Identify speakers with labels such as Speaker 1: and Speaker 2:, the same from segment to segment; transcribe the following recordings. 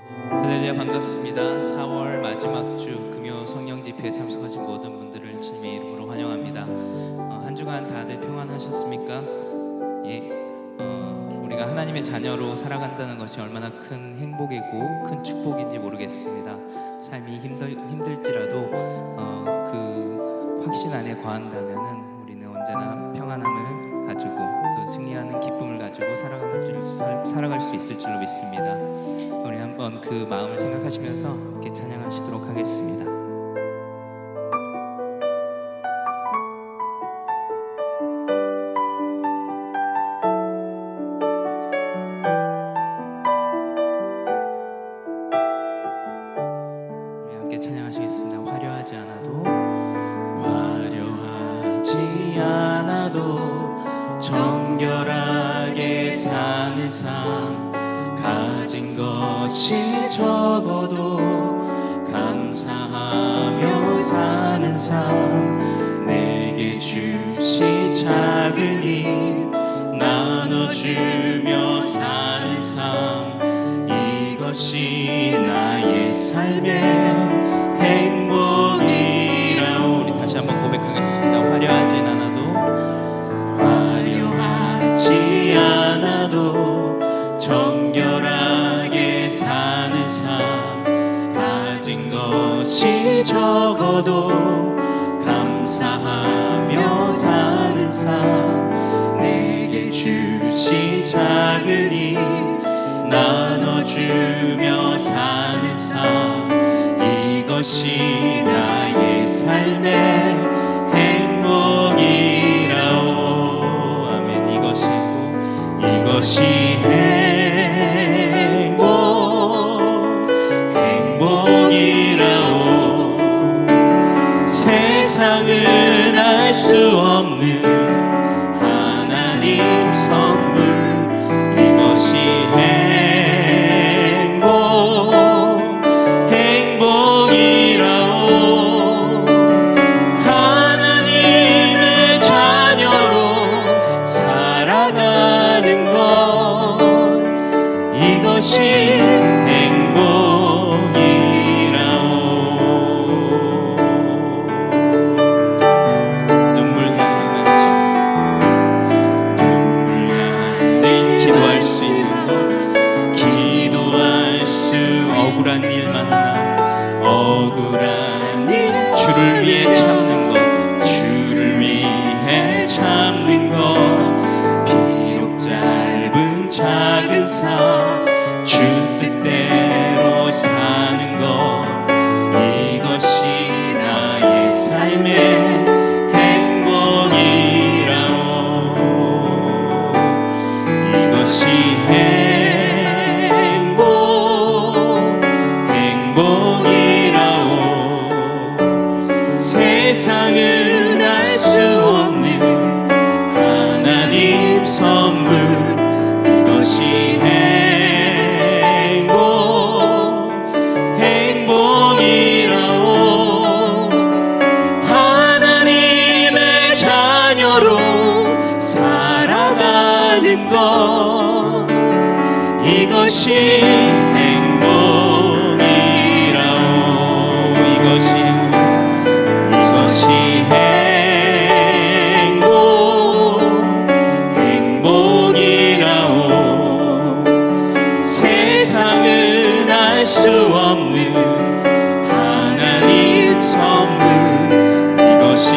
Speaker 1: 할렐루야, 반갑습니다. 4월 마지막 주 금요 성령 집회에 참석하신 모든 분들을 주님의 이름으로 환영합니다. 한 주간 다들 평안하셨습니까? 예, 우리가 하나님의 자녀로 살아간다는 것이 얼마나 큰 행복이고 큰 축복인지 모르겠습니다. 삶이 힘들지라도 그 확신 안에 거한다면은 우리는 언제나 평안함을 가지고 또 승리하는 기쁨을 가지고 살아갈 수 있을 줄로 믿습니다. 우리 한번 그 마음을 생각하시면서 함께 찬양하시도록 하겠습니다. 우리 함께 찬양하시겠습니다. 화려하지 않아도 정결하게 사는 삶, 가진 것이 적어도 감사하며 사는 삶, 내게 주신 작은 일 나눠주며 사는 삶, 이것이 나의 삶의 행복이라. 우리 다시 한번 고백하겠습니다. 화려하지 않아도 정결하게 사는 삶, 가진 것이 적어도 감사하며 사는 삶, 내게 주신 작은 일 나눠주며 사는 삶, 이것이 나의 삶의 행복이라오. 아멘. 이것이 행복이라오. 세상은 알 수 없는 하나님 선물, 이것이 행복이라오. 하나님의 자녀로 살아가는 것, 이것이 행복이라오. 눈물 날린 기도할 수 있는 것, 기도할 수 억울한 일만 하나, 억울한 일 주를 위해 참는 것, 주를 위해 참는 것, 비록 짧은 작은 삶 주 뜻대로 사는 것, 이것이 나의 삶의 행복이라오. 이것이 행복이라오. 세상은 알 수 없는 하나님 선물, 이것이 행복이라오. 하나님의 자녀로 살아가는 것, 이것이 행복이라오. 이것이 행복이라오. 세상은 알 수 없는 하나님 선물, 이것이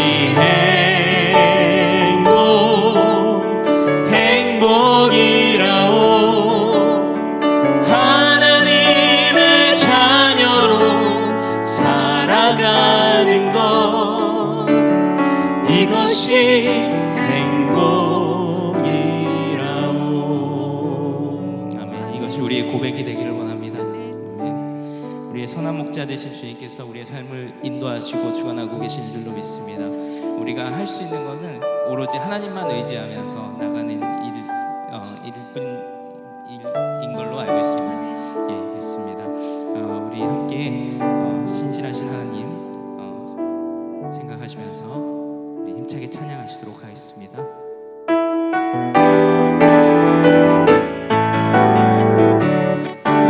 Speaker 1: 행복이라오. 하나님의 자녀로 살아가는 것, 이것이 행복이라오. 아멘. 이것이 우리의 고백이 되기를 원합니다. 아멘. 우리의 선한 목자 되신 주님께서 우리의 삶을 인도하시고 주관하고 계신 줄로 믿습니다. 우리가 할 수 있는 것은 오로지 하나님만 의지하면서 나가는 일인 걸로 알고 있습니다. 예, 믿습니다. 우리 함께 신실하신 하나님 생각하시면서 우리 힘차게 찬양하시도록 하겠습니다.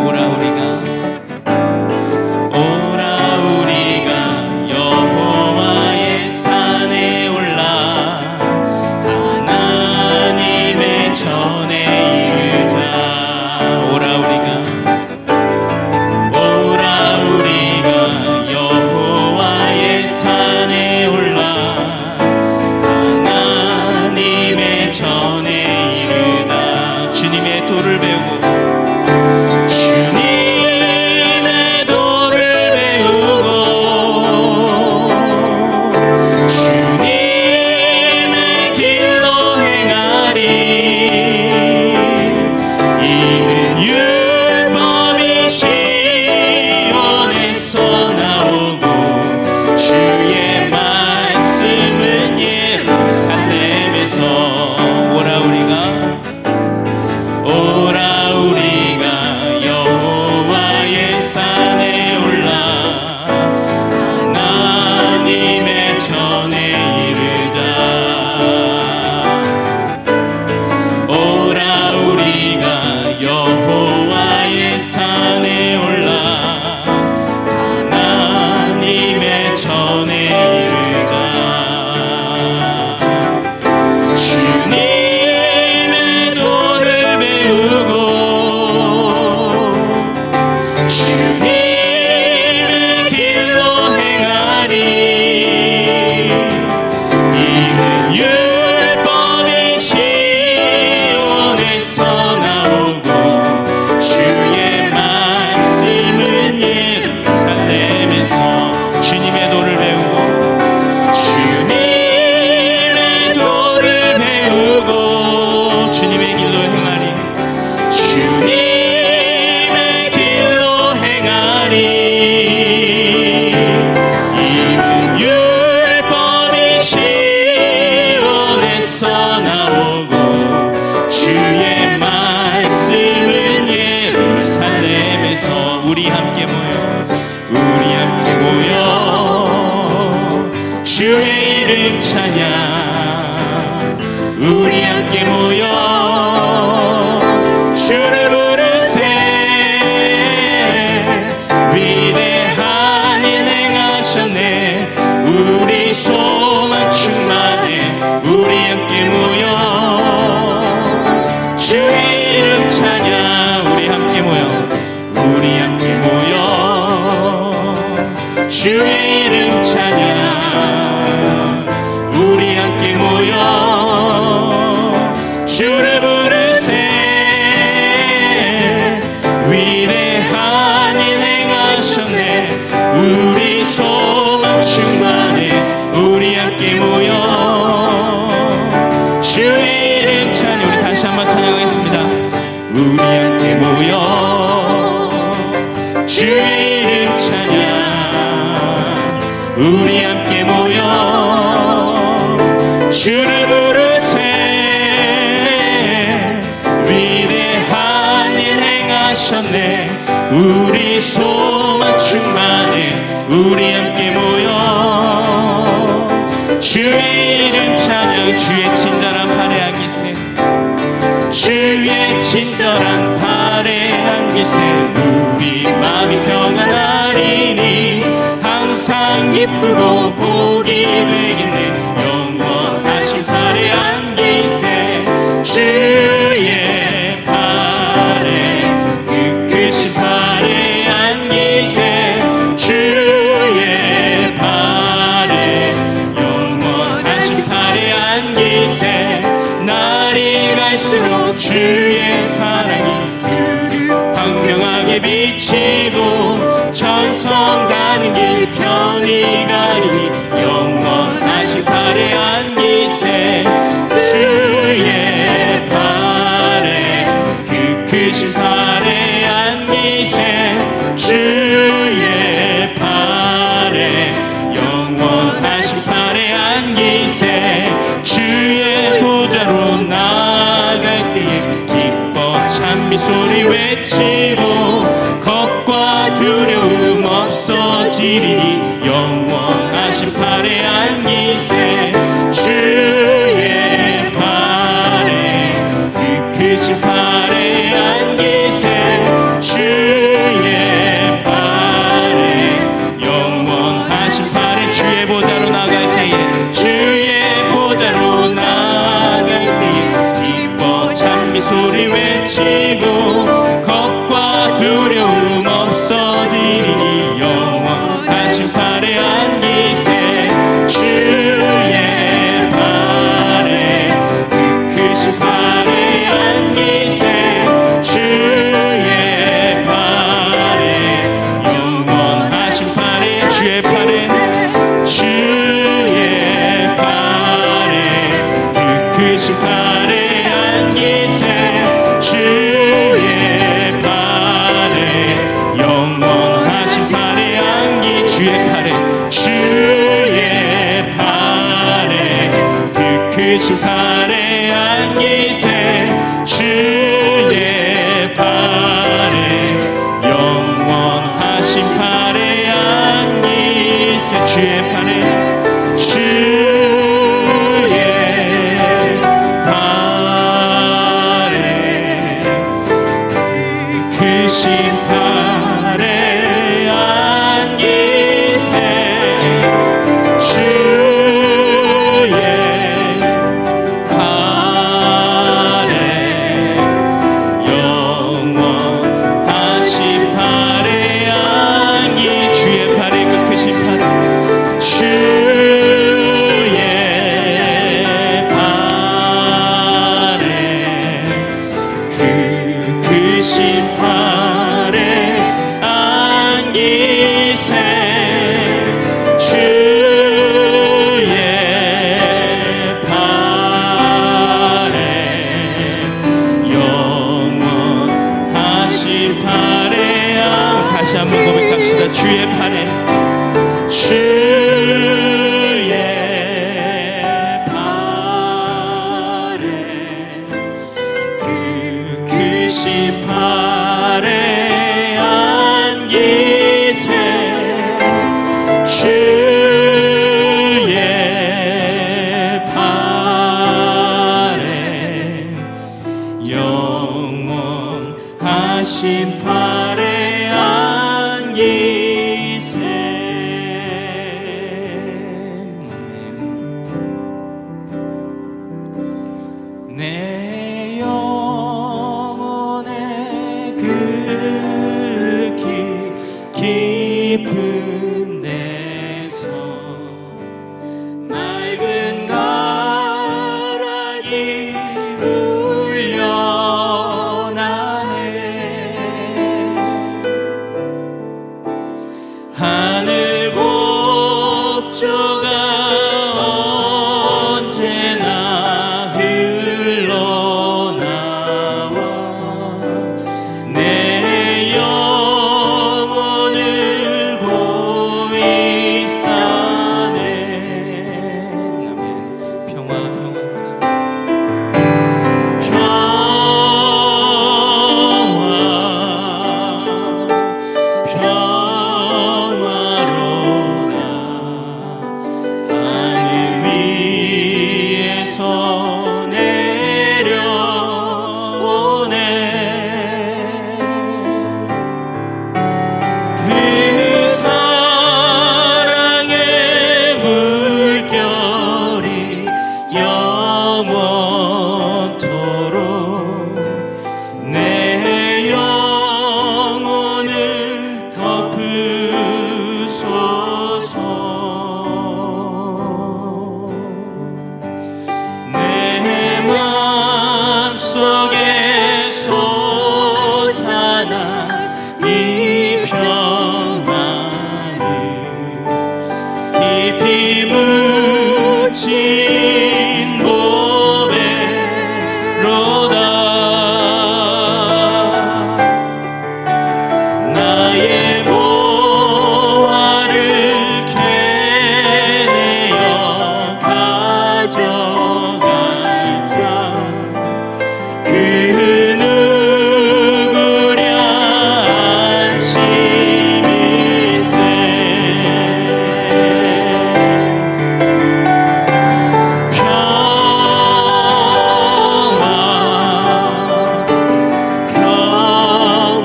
Speaker 1: 오라 우리가 주의 이름 찬양. 우리 함께 모여 주를 부르세. 위대한 일 행하셨네. 우리 소망 충만해. 우리 함께 모여 주의 이름 찬양. 우리 함께 모여, 우리 함께 모여 주의 이름 찬양. 우리 함께 모여 주를 부르세. 위대한 일 행하셨네. 우리 소망 충만해. 우리 함께 모여 주의 이름 찬양. 우리 다시 한번 찬양하겠습니다. 우리 함께 모여 주의 이름 찬양. 우리 함께 모여 주를 부르세. 위대한 일 행하셨네. 우리 소망 충만해. 우리 함께 모여 주의 이름 찬양. 주의 친절한 팔에 안기세. 주의 친절한 팔에 안기세. 우리 마음이 평안하리니 항상 기쁘고 복이 되겠네. 영원하신 팔에 안기세. 주의 팔에, 그 크신 팔에 안기세. 주의 팔에, 영원하신 팔에 안기세. 날이 갈수록 주의 사랑이 광명하게 비치고 천성 가는 길 편히 가리니 영원하신 팔에 안기세. 주의 팔에, 그 크신 팔에 안기세. 주의 팔에, 영원하신 팔에 안기세. 주의 보좌로 나아갈 때에 기뻐 찬미 소리 외치고 겁과 두려움 없어지리니 영원하신 팔에 안기세. 주의 팔에, 그 크신 팔에 안기세. 주의 팔에, 영원하신 팔에. 주의 보좌로 나갈 때에, 주의 보좌로 나갈 때에 기뻐 찬미 소리 외치고 겁과 두려움 없어지리니 영원하신 팔에 안기세. 주의 팔에, 그 크신 팔에 안기세. 주의 팔에, 영원하신 팔에. 주의 팔에, 주의 팔에, 그 크신 팔에 안기세. 주의 팔에, 영원하신 팔에 안기. 주의 팔에, 주의 팔에, 그 크신 팔에 안기세. 주의 팔에, 영원하신 팔에 안기세. 주의 팔에, 주의 팔에, 그 크신 팔에 안기세. 주의 팔에, 영원하신 팔에 안기. 주의 팔에, 그 크신 팔에. 주의 팔에, 그 크신 팔에 안기세. 주의 팔에, 영원하신 팔에 다시 한번 고백합시다. 주의 팔에, 주의 팔에, 그 크신 팔에 안기세. 주의 묻힌 보배로다. 나의 보화를 캐내어 가져갈 자 그 누구랴 안심일세.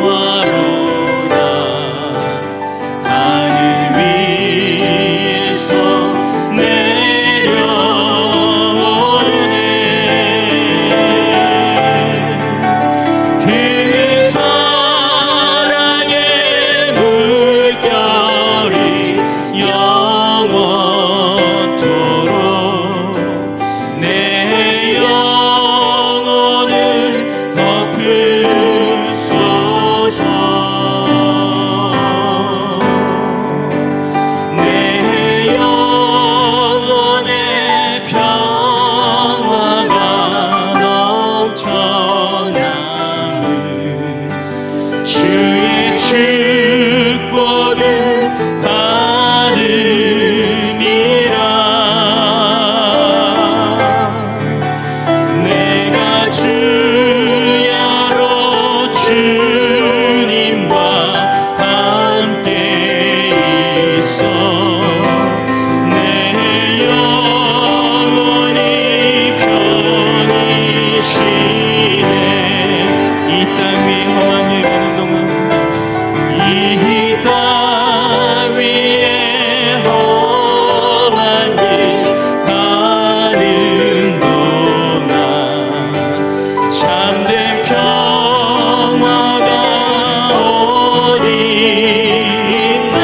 Speaker 1: 평화로다. 하늘 위에서 내려오네. 그 사랑의 물결이 영원토록 내 영혼을 덮으소서. 내 영혼의 평화가 넘쳐나는 주의 축복을 받음이라. 내가 주야로 주님과 함께 있어 내 영혼이 편히 쉬네. 이 땅 위에 험한 길 가는 동안, 이 땅 위에 험한 길 가는 동안 참된 평화가 어디 있나.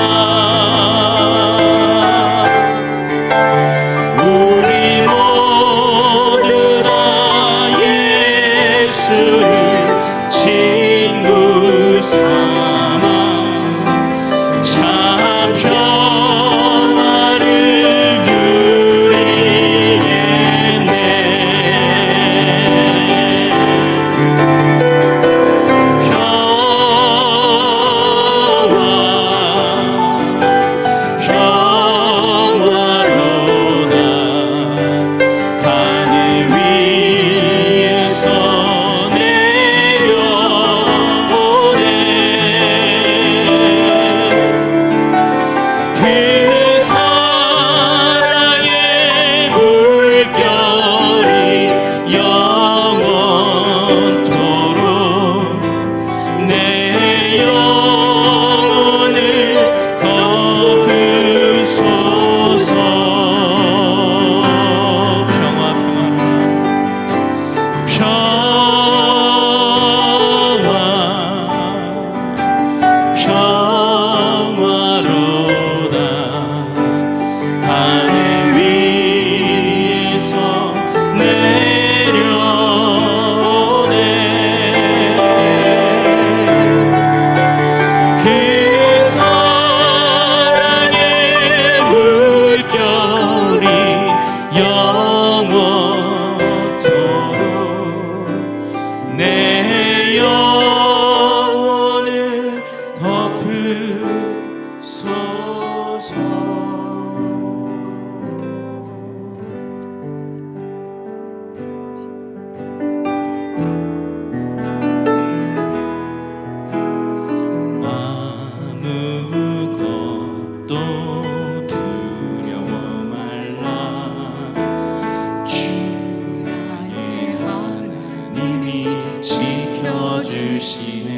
Speaker 1: 우리 모두 다 예수를 친구 삼아 참 평화를 누리겠네. 평화로다. 하늘 위에서 내려오네. 그 사랑의 물결이 영원토록 내 영혼을 덮으소서. 평화로다. 하늘 위에서 내려오네. 그 사랑의 물결이 영원토록 내 영혼을 덮으소서. 아무것도 두려워 말라. 주 나의 하나님이 지켜주시네.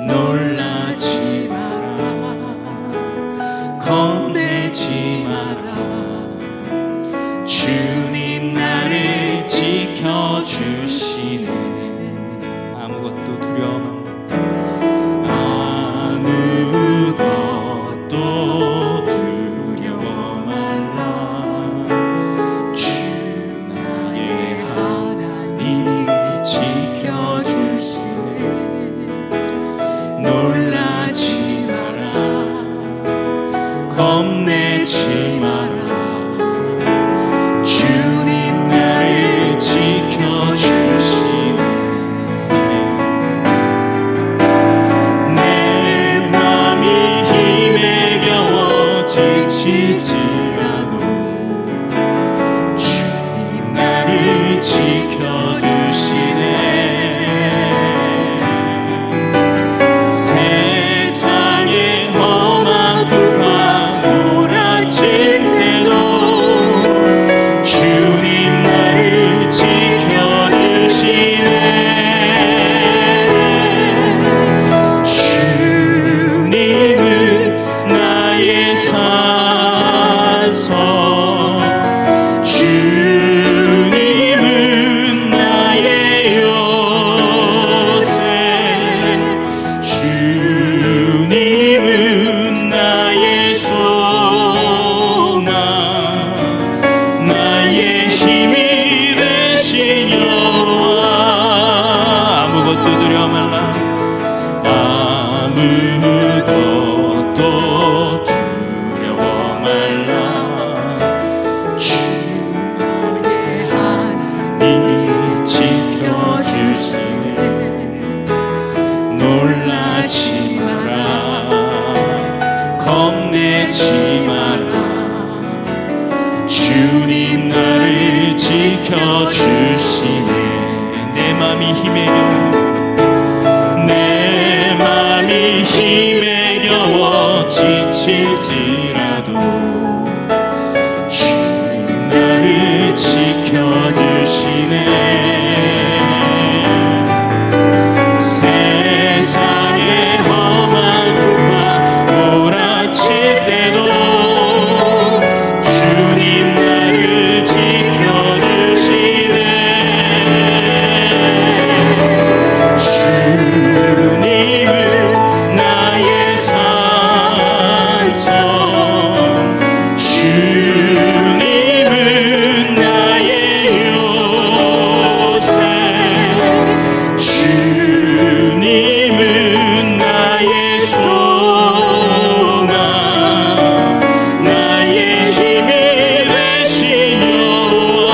Speaker 1: 놀라지 마라. 겁내지 마라. 주님 나를 지켜주시네. 아무것도 두려워 말라. 아무것도 두려워 말라. 주 나의 하나님이 지켜주시네. 놀라지 마라.
Speaker 2: 겁내지 마라. 주님 나를 지켜주시네. 내 맘이 힘에 겨워 지치지라도 주님 나를 지켜주시네. 세상의 험한 두파 몰아칠 때도 주님 나를 지켜주시네. 주님은 나의 산성, 주님은 나의 요새, 주님은 나의 소망, 나의 힘이 되신 여호와. 아무것도 두려워 말라. 아무것도 두려워 말라. 주 나의 하나님이 지켜주시네. 놀라지 마라. 겁내지 마라. 주님 나를 지켜주시네. 내 맘이 힘에 겨워, 내 맘이 힘에 겨워 지칠지라도 주님 나를 지켜주시네. 세상의 험한 두파 몰아칠 때도 주님 나를 지켜주시네. 주님은 나의 산성, 주님은 나의 요새, 주님은 나의 소망, 나의 힘이 되신 여호와.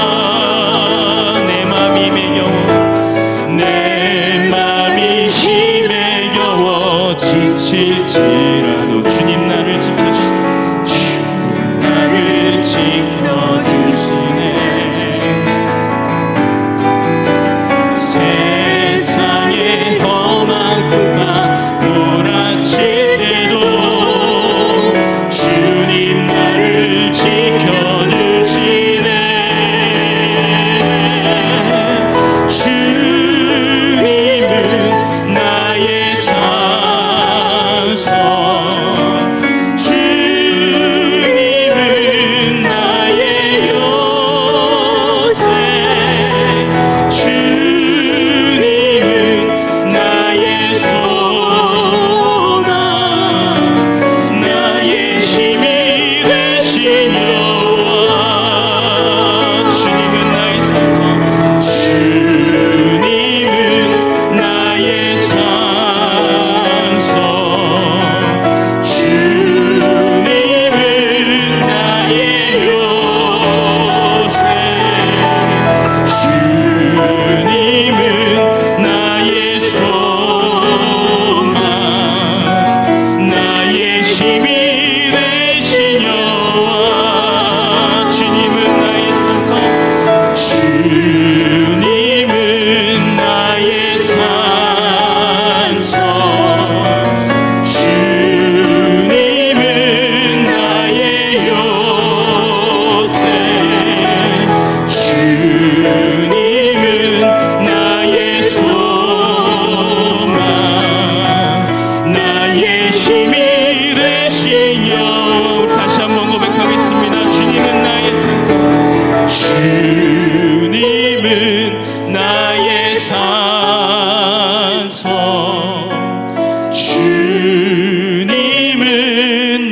Speaker 2: 내 맘이 매겨워, 내 맘이 힘에 겨워 지칠지라도 주님 나를 지켜주시네. 주님 나를 지켜주시네. 세상의 험한 두파 몰아칠 때도 주님 나를 지켜주시네. 주님은 나의 산성, 주님은 나의 요새, 주님은 나의 소망, 나의 힘이 되신 여호와. 주님은 나의 산성, 주님은 나의 산성, 주님은 나의 요새, 주님은 나의 소망, 나의 힘이 되신 여호와. 주님은 나의 산성, 주님은 나의 산성, 주님은 나의 요새, 주님은 나의 소망, 나의 힘이 되신 여호와. 다시 한번 고백하겠습니다. 주님은 나의 산성, 주님은 나의 산성, 주님은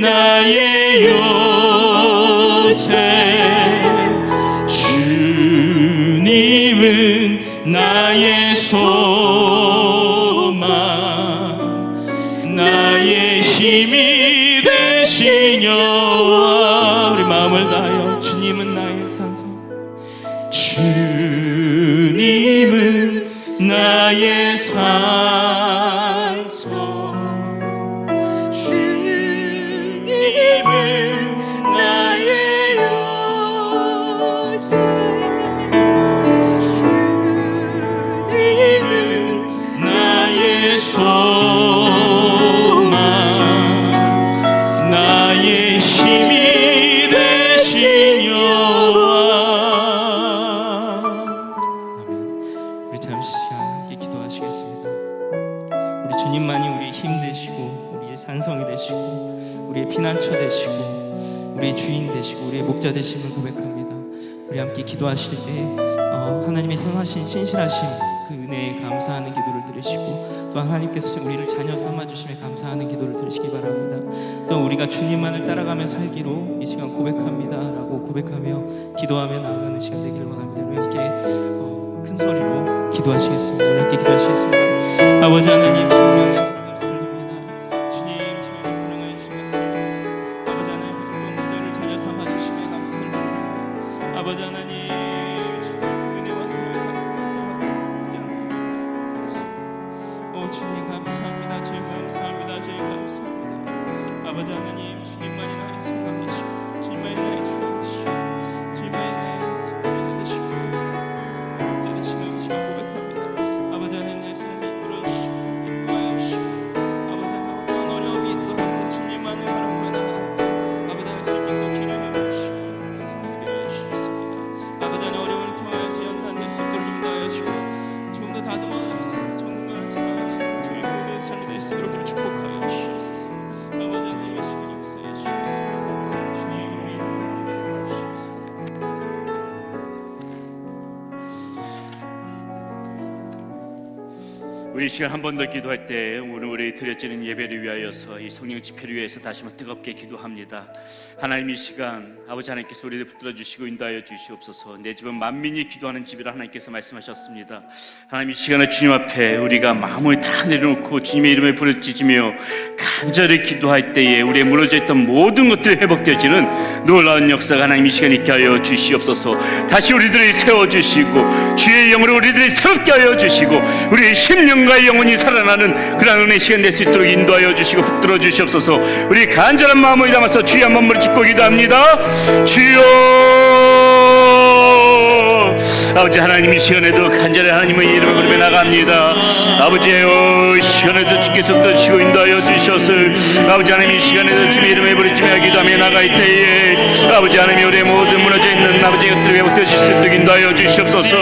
Speaker 2: 나의 요새, 주님은 나의 소망, 나의 힘이 되신 여호와 우리 마음을 다하여 주님은 나의 산성 주님은 나의 산성 주님은 나의 요새 주님은 나의 소망 나의 힘이 되신 여호와.
Speaker 1: 아멘. 우리 잠시 시간 함께 기도하시겠습니다.
Speaker 2: 우리 주님만이 우리의 힘 되시고 우리의 산성이 되시고 우리의 피난처 되시고 우리의 주인 되시고 우리의 목자 되심을 고백합니다.
Speaker 1: 우리 함께 기도하실 때 하나님의 선하신 신실하심 그 은혜에 감사하는 기도를 들으시고 또 하나님께서 우리를 자녀 삼아주심에 감사하는 기도를 들으시기 바랍니다. 또 우리가 주님만을 따라가며 살기로 이 시간 고백합니다 라고 고백하며 기도하며 나아가는 시간 되기를 원합니다. 우리 함께 큰 소리로 기도하시겠습니다. 우리 함께 기도하시겠습니다. 아버지 하나님 주님의 사랑 감사드립니다. 주님 주님의 사랑을 주시며 감사드립니다. 아버지 하나님 부족한 문제를 자녀 삼아주시며 감사드립니다. 아버지 하나님 주님 그 은혜와 사랑을 감사합니다. 아버지 하나님 오 주님 감사합니다. 주님 감사합니다. 주님 감사합니다. 아버지 하나님 주님만이 나의 소망이시고 주님만이 나의 주인이시고 주님만이 나의 창조자 되시고 목자 되시고 이 시간 고백합니다. 아버지 하나님 내 삶을 이끌어주시고 인도하여 주시고 아버지 하나님 어떠한 어려움이 있더라도 주님만을 바라보며 나아갑니다. 아버지 하나님 주님께서 길을 열어주시고 그 삶을 해결해 주시겠습니다. 아버지 하나님 어려움을 통하여서 연단될 수 있도록 인도하여 주시고 조금 더 다듬어서 정말 지나가시는 주의 모든 삶이 될 수 있도록 좀 축복하여 주시옵소서. 아버지 하나님 이 시간 역사해 주시옵소서. 주님
Speaker 2: 우리 시간 한 번 더 기도할 때 오늘 우리 드려지는 예배를 위하여서 이 성령 집회를 위해서 다시 한번 뜨겁게 기도합니다. 하나님 이 시간 아버지 하나님께서 우리를 붙들어 주시고 인도하여 주시옵소서. 내 집은 만민이 기도하는 집이라 하나님께서 말씀하셨습니다. 하나님 이 시간에 주님 앞에 우리가 마음을 다 내려놓고 주님의 이름을 부르짖으며 간절히 기도할 때에 우리의 무너져 있던 모든 것들이 회복되어지는 놀라운 역사가 하나님 이 시간에 있게 하여 주시옵소서. 다시 우리들을 세워주시고 주의 영으로 우리들을 새롭게 하여 주시고 우리의 심령과 영혼이 살아나는 그런 은혜의 시간 될 수 있도록 인도하여 주시고 붙들어 주시옵소서. 우리 간절한 마음을 담아서 주여 한 번만 짓고 기도합니다. 주여 아버지 하나님 이 시간에도 간절히 하나님의 이름을 부르며 나갑니다. 아버지여 시간에도 주께서 붙드시고 인도하여 주셔서 아버지 하나님 이 시간에도 주의 이름을 부르짖으며 기도하며 나갈 때에 아버지 하나님 우리의 모든 무너져 있는 아버지의 것들을 회복되어 주실 수 있도록 인도하여 주시옵소서.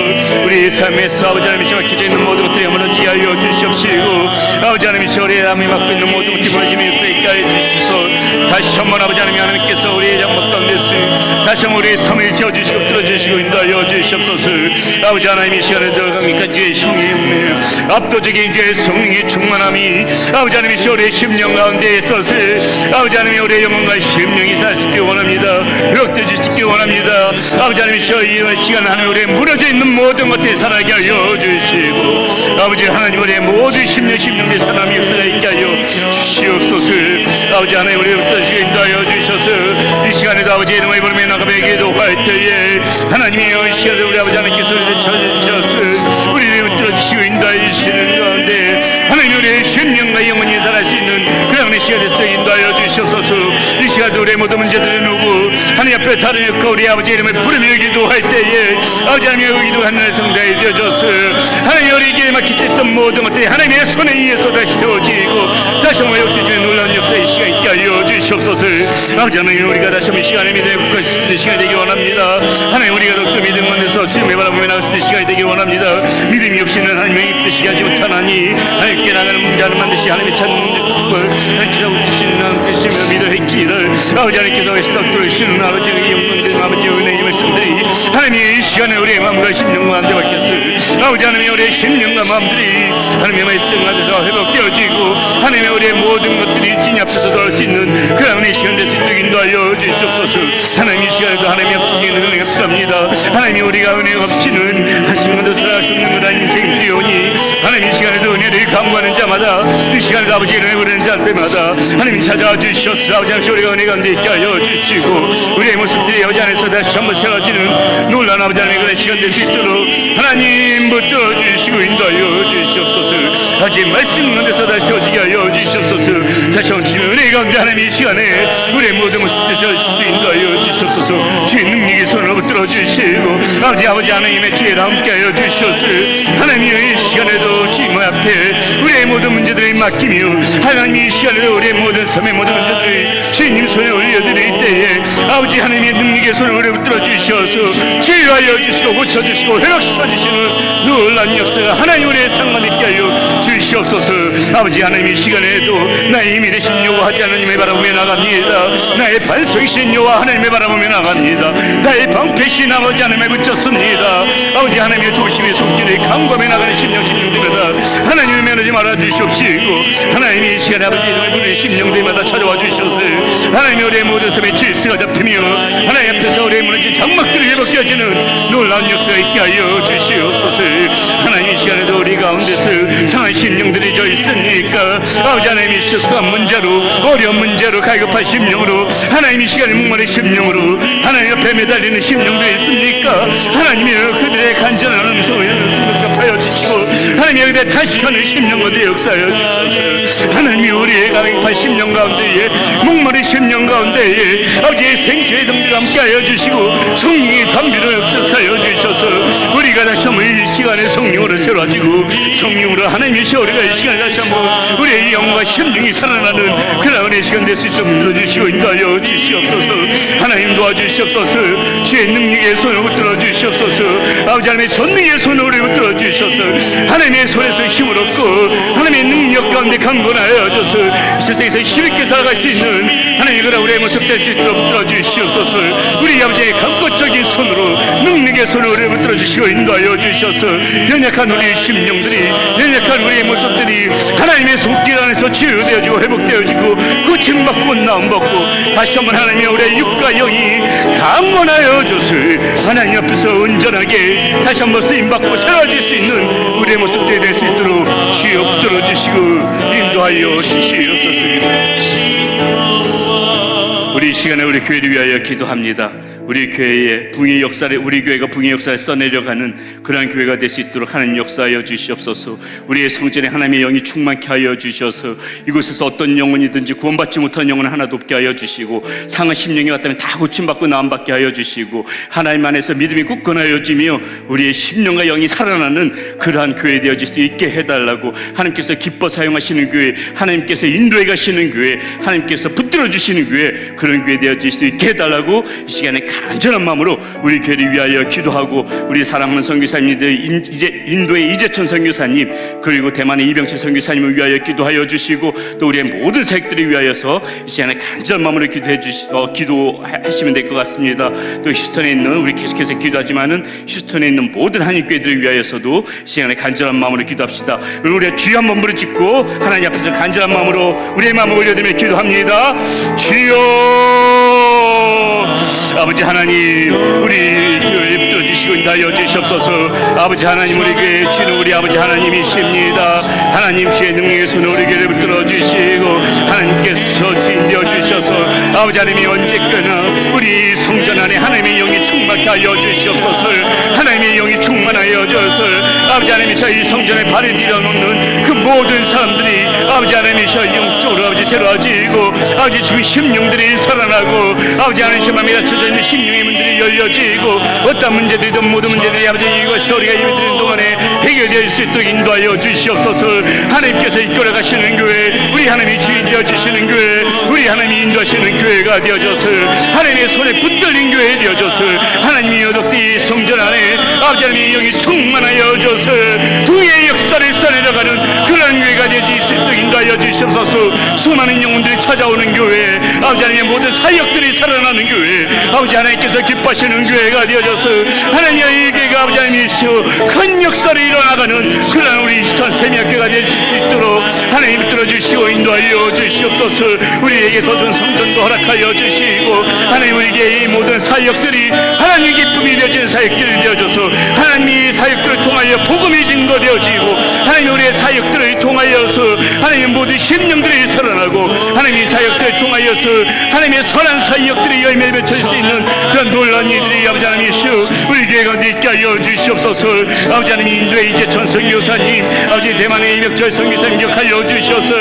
Speaker 2: 우리 삶에서 아버지 하나님 이 시간 막혀져 있는 모든 것들이 무너지게 하여 주시옵시고 아버지 하나님 이 시간 우리의 마음이 막고 있는 모든 것들이 무너짐이 있게 하여 주시옵소서. 다시 한번 아버지 하나님께서 우리의 장막 가운데서 다시 한번 우리의 삶을 세워주시고 들어주시고 인도하여 주시옵소서. 아버지 하나님 이 시간에 들어가니까 주의 성령의 압도적인 이제 성령의 충만함이 아버지 하나님 이 우리의 심령 가운데 있어서 아버지 하나님 우리의 영혼과 심령이 살 수 있기 원합니다. 회복되어 주시기 원합니다. 아버지 하나님 이 시간 하나님 우리의 무너져 있는 모든 것들이 살아나게 하여 주시고 아버지 하나님 우리의 모든 심령의 사람이 역사가 있게 하여 주시옵소서. 아버지 하나님 우리의 붙드시고 인도하여 주셔서 이 시간에도 아버지 이름을 부르며 나가며 기도할 때에 하나님의 이 시간에 우리 아버지 하나님께서 우리를 찾아주셔서 우리를 붙들어주시고 인도하여 주시는 가운데 하나님 우리의 심령과 영혼이 살아날 수 있는 그런 시간에서 인도하여 주시옵소서. 이 시간도 우리의 모든 문제들을 놓고 하나님 앞에 다른 역과 우리 아버지 이름을 부르며 기도할 때에 아버지 하나님의 기도하는 성자에 되어져서 하나님 우리에게 막혀있던 모든 것들이 하나님의 손에 의해서 다시 세워지고 다시 한번 회복되는 놀라운 역사의 시간 있게 하여 주시옵소서. 아버지 하나님 우리가 다시 한번 시간의 믿음에 굳건할 수 있는 시간이 되기 원합니다. 하나님 우리가 더욱더 믿음 안에서 주님의 바라보며 나갈 수 있는 시간이 되기 원합니다. 믿음이 없이는 하나님의 뜻이 하지 못하나니 하나님께 나가는 문제는 반드시 하나님의 찾는 것을 하나님께서 주시는 하나님께서 믿어 했기를 아버지 하나님께서 회시덕 들으시는 아버지의 영광된 아버지의 은혜의 말씀들이 하나님의 이 시간에 우리의 마음과 심령과 안돼 밝혔을 아버지 하나님의 우리의 심령과 마음들이 하나님의 말씀 안에서 회복되어지고 하나님의 우리의 모든 것들이 주님 앞에서 돌아올 수 있는 그런 은혜의 시간 될 수 있도록 인도 인도하여 주시옵소서. 하나님 이 시간에도 하나님의 아버지의 은혜가 필요합니다. 하나님이 우리가 은혜가 없이는 한 순간도 살아갈 수 없는 그런 인생들이 오니 하나님 이 시간에도 은혜를 강구하는 자마다 이 시간에도 아버지의 은혜를 구하는 자 때마다 하나님 찾아와 주시옵소서. 아버지 하나님 우리가 은혜 가운데 있게 하여 주시고 우리의 모습들이 아버지 안에서 다시 한번 세워지는 놀라운 아버지 하나님의 그런 시간 될 수 있도록 하나님 붙들어 주시고 인도하여 주시옵소서. 아버지 말씀 있는 데서 다시 세워지게 하여 주시옵소서. 다시 한번 주님 은혜 가운데 하나님 이 시간에 우리의 모든 모습들 세워지시고 인도하여 주시옵소서. 주의 능력의 손으로 붙들어 주시고 아버지 하나님의 지혜를 함께 하여 주시옵소서. 하나님 이 시간에도 주님 앞에 우리의 모든 문제들을 맡기며 하나님 이 시간에도 우리의 모든 삶의 모든 문제들을 주님 손에 올려드릴 때에 아버지 하나님의 능력의 손을 우리 붙들어 주셔서 치유하여 주시고 고쳐주시고 회복시켜 주시는 놀라운 역사가 하나님 우리의 삶만 있게 하여 주시옵소서. 아버지 하나님 이 시간에도 나의 힘이 되신 여호와 하나님의 바라보며 나갑니다. 나의 반석이신 여호와 하나님의 바라보며 나갑니다. 나의 방패신 아버지 하나님에 붙였습니다. 아버지 하나님의 도심의 손길을 강구하며 나가는 심령들마다 하나님을 면하지 말아 주시옵시고 하나님이 이 시간에 아버지 이름을 부르는 심령들마다 찾아와 주셔서 하나님이 우리의 모든 삶의 질서가 잡히며 하나님 앞에서 우리의 무너진 장막들을 회복해주는 놀라운 역사가 있게 하여 주시옵소서. 하나님 이 시간에도 우리 가운데서 상한 심령들이 져 있으니까 아버지 하나님 이 시간 문제로 어려운 문제로 갈급한 심령으로 하나님 이 시간에 목마른 심령으로 하나님 옆에 매달리는 심령들이 있습니까? 하나님이 그들의 간절한 음성을 응답하여 주시고 하나님이 그들의 탄식하는 심령 가운데 역사하여 주셔서 하나님이 우리의 갈급한 심령 가운데에 목마른 심령 가운데에 아버지의 생수의 덤비를 함께하여 주시고 성령의 담비를 역사하여 주셔서 우리가 다시 한번 이 시간에 성령으로 새로워지고 성령으로 하나님이시 우리가 이 시간에 다시 한번 우리의 영과 심령이 살아나는 그런 은혜의 시간 될 수 있도록 눌러주시고 인도하여 주시옵소서. 하나님 도와주시옵소서. 주의 능력의 손을 붙들어 주시옵소서. 아버지 하나님의 전능의 손을 우리 붙들어 주셔서 하나님의 손에서 힘을 얻고 하나님의 능력 가운데 강건하여 줘서 세상에서 힘있게 살아갈 수 있는 하나님 그런 우리의 모습 될 수 있도록 붙들어 주시옵소서. 우리 아버지의 강권적인 손으로 능력의 손을 우리 붙들어 주시고 인도하여 주셔서 연약한 우리의 심령들이 연약한 우리의 모습들이 하나님의 손길 안에서 치유되어지고 회복되어지고 고침받고 나음받고 다시 한번 하나님의 우리의 육과 영이 강건하여 줘서 하나님 앞에서 온전하게 다시 한번 쓰임받고 새로워질 수 있는 우리의 모습들이 될 수 있도록 주여 붙들어 주시고 인도하여 주시옵소서. 우리 이 시간에 우리 교회를 위하여 기도합니다. 우리 교회의 붕의 역사를 우리 교회가 붕의 역사를 써내려가는 그러한 교회가 될 수 있도록 하나님 역사하여 주시옵소서. 우리의 성전에 하나님의 영이 충만케 하여 주셔서 이곳에서 어떤 영혼이든지 구원받지 못한 영혼을 하나도 없게 하여 주시고 상한 심령이 왔다면 다 고침받고 나음받게 하여 주시고 하나님 안에서 믿음이 굳건하여지며 우리의 심령과 영이 살아나는 그러한 교회 되어질 수 있게 해달라고 하나님께서 기뻐 사용하시는 교회, 하나님께서 인도해 가시는 교회, 하나님께서 붙들어 주시는 교회, 그런 교회 되어질 수 있게 해달라고 이 시간에 간절한 마음으로 우리 교회를 위하여 기도하고 우리 사랑하는 선교사님들 인도의 이재천 선교사님 그리고 대만의 이병철 선교사님을 위하여 기도하여 주시고 또 우리의 모든 사역들을 위하여서 이 시간에 간절한 마음으로 기도하시면 될 것 같습니다. 또 휴스턴에 있는 우리 계속해서 기도하지만은 휴스턴에 있는 모든 한인교회들을 위하여서도 이 시간에 간절한 마음으로 기도합시다. 우리의 주여 한번 부르짖고 하나님 앞에서 간절한 마음으로 우리의 마음을 올려드리며 기도합니다. 주여 아버지 하나님 우리 교회에 붙들어주시고 인도하여 주시옵소서. 아버지 하나님 우리 교회에 주는 우리 아버지 하나님이십니다. 하나님 주의 능력의 손을 우리 교회에 붙들어주시고 하나님께서 인도해 주셔서 아버지 하나님이 언제까지나 우리 성전 안에 하나님의 영이 충만케 하여 주시옵소서. 하나님의 영이 충만하여 주셔서 아버지 하나님이 저희 성전에 발을 들여놓는 그 모든 사람들이 아버지 하나님이 저희 영적으로 아버지 새로워지고 아버지 지금 심령들이 살아나고 아버지 하나님 마음에 닫혀져 있는 심령의 문들이 열려지고 어떤 문제들이든 모든 문제들이 아버지 이것이 우리가 예배드리는 동안에 해결될 수 있도록 인도하여 주시옵소서. 하나님께서 이끌어 가시는 교회, 우리 하나님이 주인 되어 주시는 교회, 우리 하나님이 인도하시는 교회가 되어져서 하나님의 손에 붙들린 교회 되어줘서 하나님이 어덕디 성전 안에 아버지 하나님의 영이 충만하여져서 부의 역사를 써내려가는 그런 교회가 되지 있을 때 인도하여 주시옵소서. 수많은 영혼들이 찾아오는 교회, 아버지 하나님의 모든 사역들이 살아나는 교회, 아버지 하나님께서 기뻐하시는 교회가 되어져서 하나님의 이 교회가 아버지 하나님이시오 큰 역사를 일어나가는 그런 우리 이스탄 세미학교가 될 수 있도록 하나님 들어주시고 인도하여 주시옵소서. 우리에게 더 좋은 성전도 허락하여 주시고 하나님 우리에게 이 모든 사역들이 하나님의 기쁨이 되어지는 사역들이 되어져서 하나님이 사역들을 통하여 복음이 증거되어지고 하나님 우리의 사역들을 통하여서 하나님 모든 심령들이 살아나고 하나님의 사역들을 통하여서 하나님의 선한 사역들이 열매를 맺을 수 있는 그런 놀라운 일들이 아버지 하나님이시오 우리 교회가 있게 하여 주시옵소서. 아버지 하나님 인도의 이재천 선교사님, 아버지 대만의 이명철 선교사님 기억하여 주셔서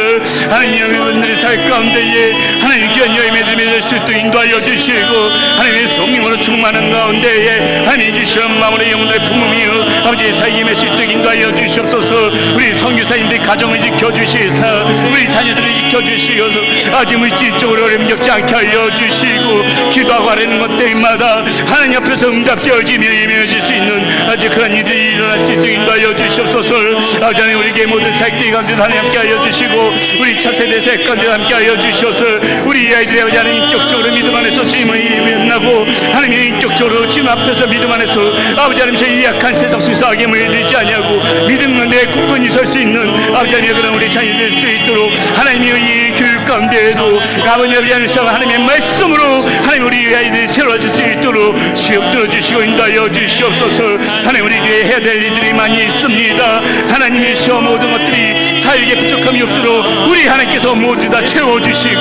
Speaker 2: 하나님 여러분들의 사역 가운데에 하나님 귀한 열매를 맺을 수 있도록 인도하여 주시고 하나님의 성령으로 충만한 가운데에 하나님 주시는 마음의 영혼들의 품음이여 아버지의 사역이 맺을 수 있도록 인도하여 주시옵소서. 우리 선교사님들의 가정을 지켜주시사 우리 자녀들을 지켜주시어서 아직 물질적으로 어려움 겪지 않게 하여 주시고 기도하고 하려는 것 때마다 하나님 앞에서 응답되어지며 예매해질 수 있는 아주 그런 일들이 일어날 수 있도록 인도하여 주시옵소서. 아버지 하나님 우리에게 모든 사역들 가운데 하나님 함께 하여 주시고 우리 차세대 사역 가운데 함께 하여 주셔서 우리 아이들의 아버지 하나님 인격적으로 믿음 안에서 주님을 만나고 하나님의 인격적으로 주님 앞에서 믿음 안에서 아버지 하나님 저희 약한 세상 수사하게 물들지 아니하고 믿음과 내 굳건히 설 수 있는 아버지 하나님 그런 우리 자녀 될 수 있도록 하나님의 이 교육 가운데에도 아버지 하나님께서 하나님의 말씀으로 하나님 우리 아이들이 새로워질 수 있도록 시험 들어주시고 인도하여 주시옵소서. 하나님 우리 교회에 해야 될 일들이 많이 있습니다. 하나님의 시험 모든 것들이 사역에 부족함이 없도록 우리 하나님께서 모두 다 채워주시고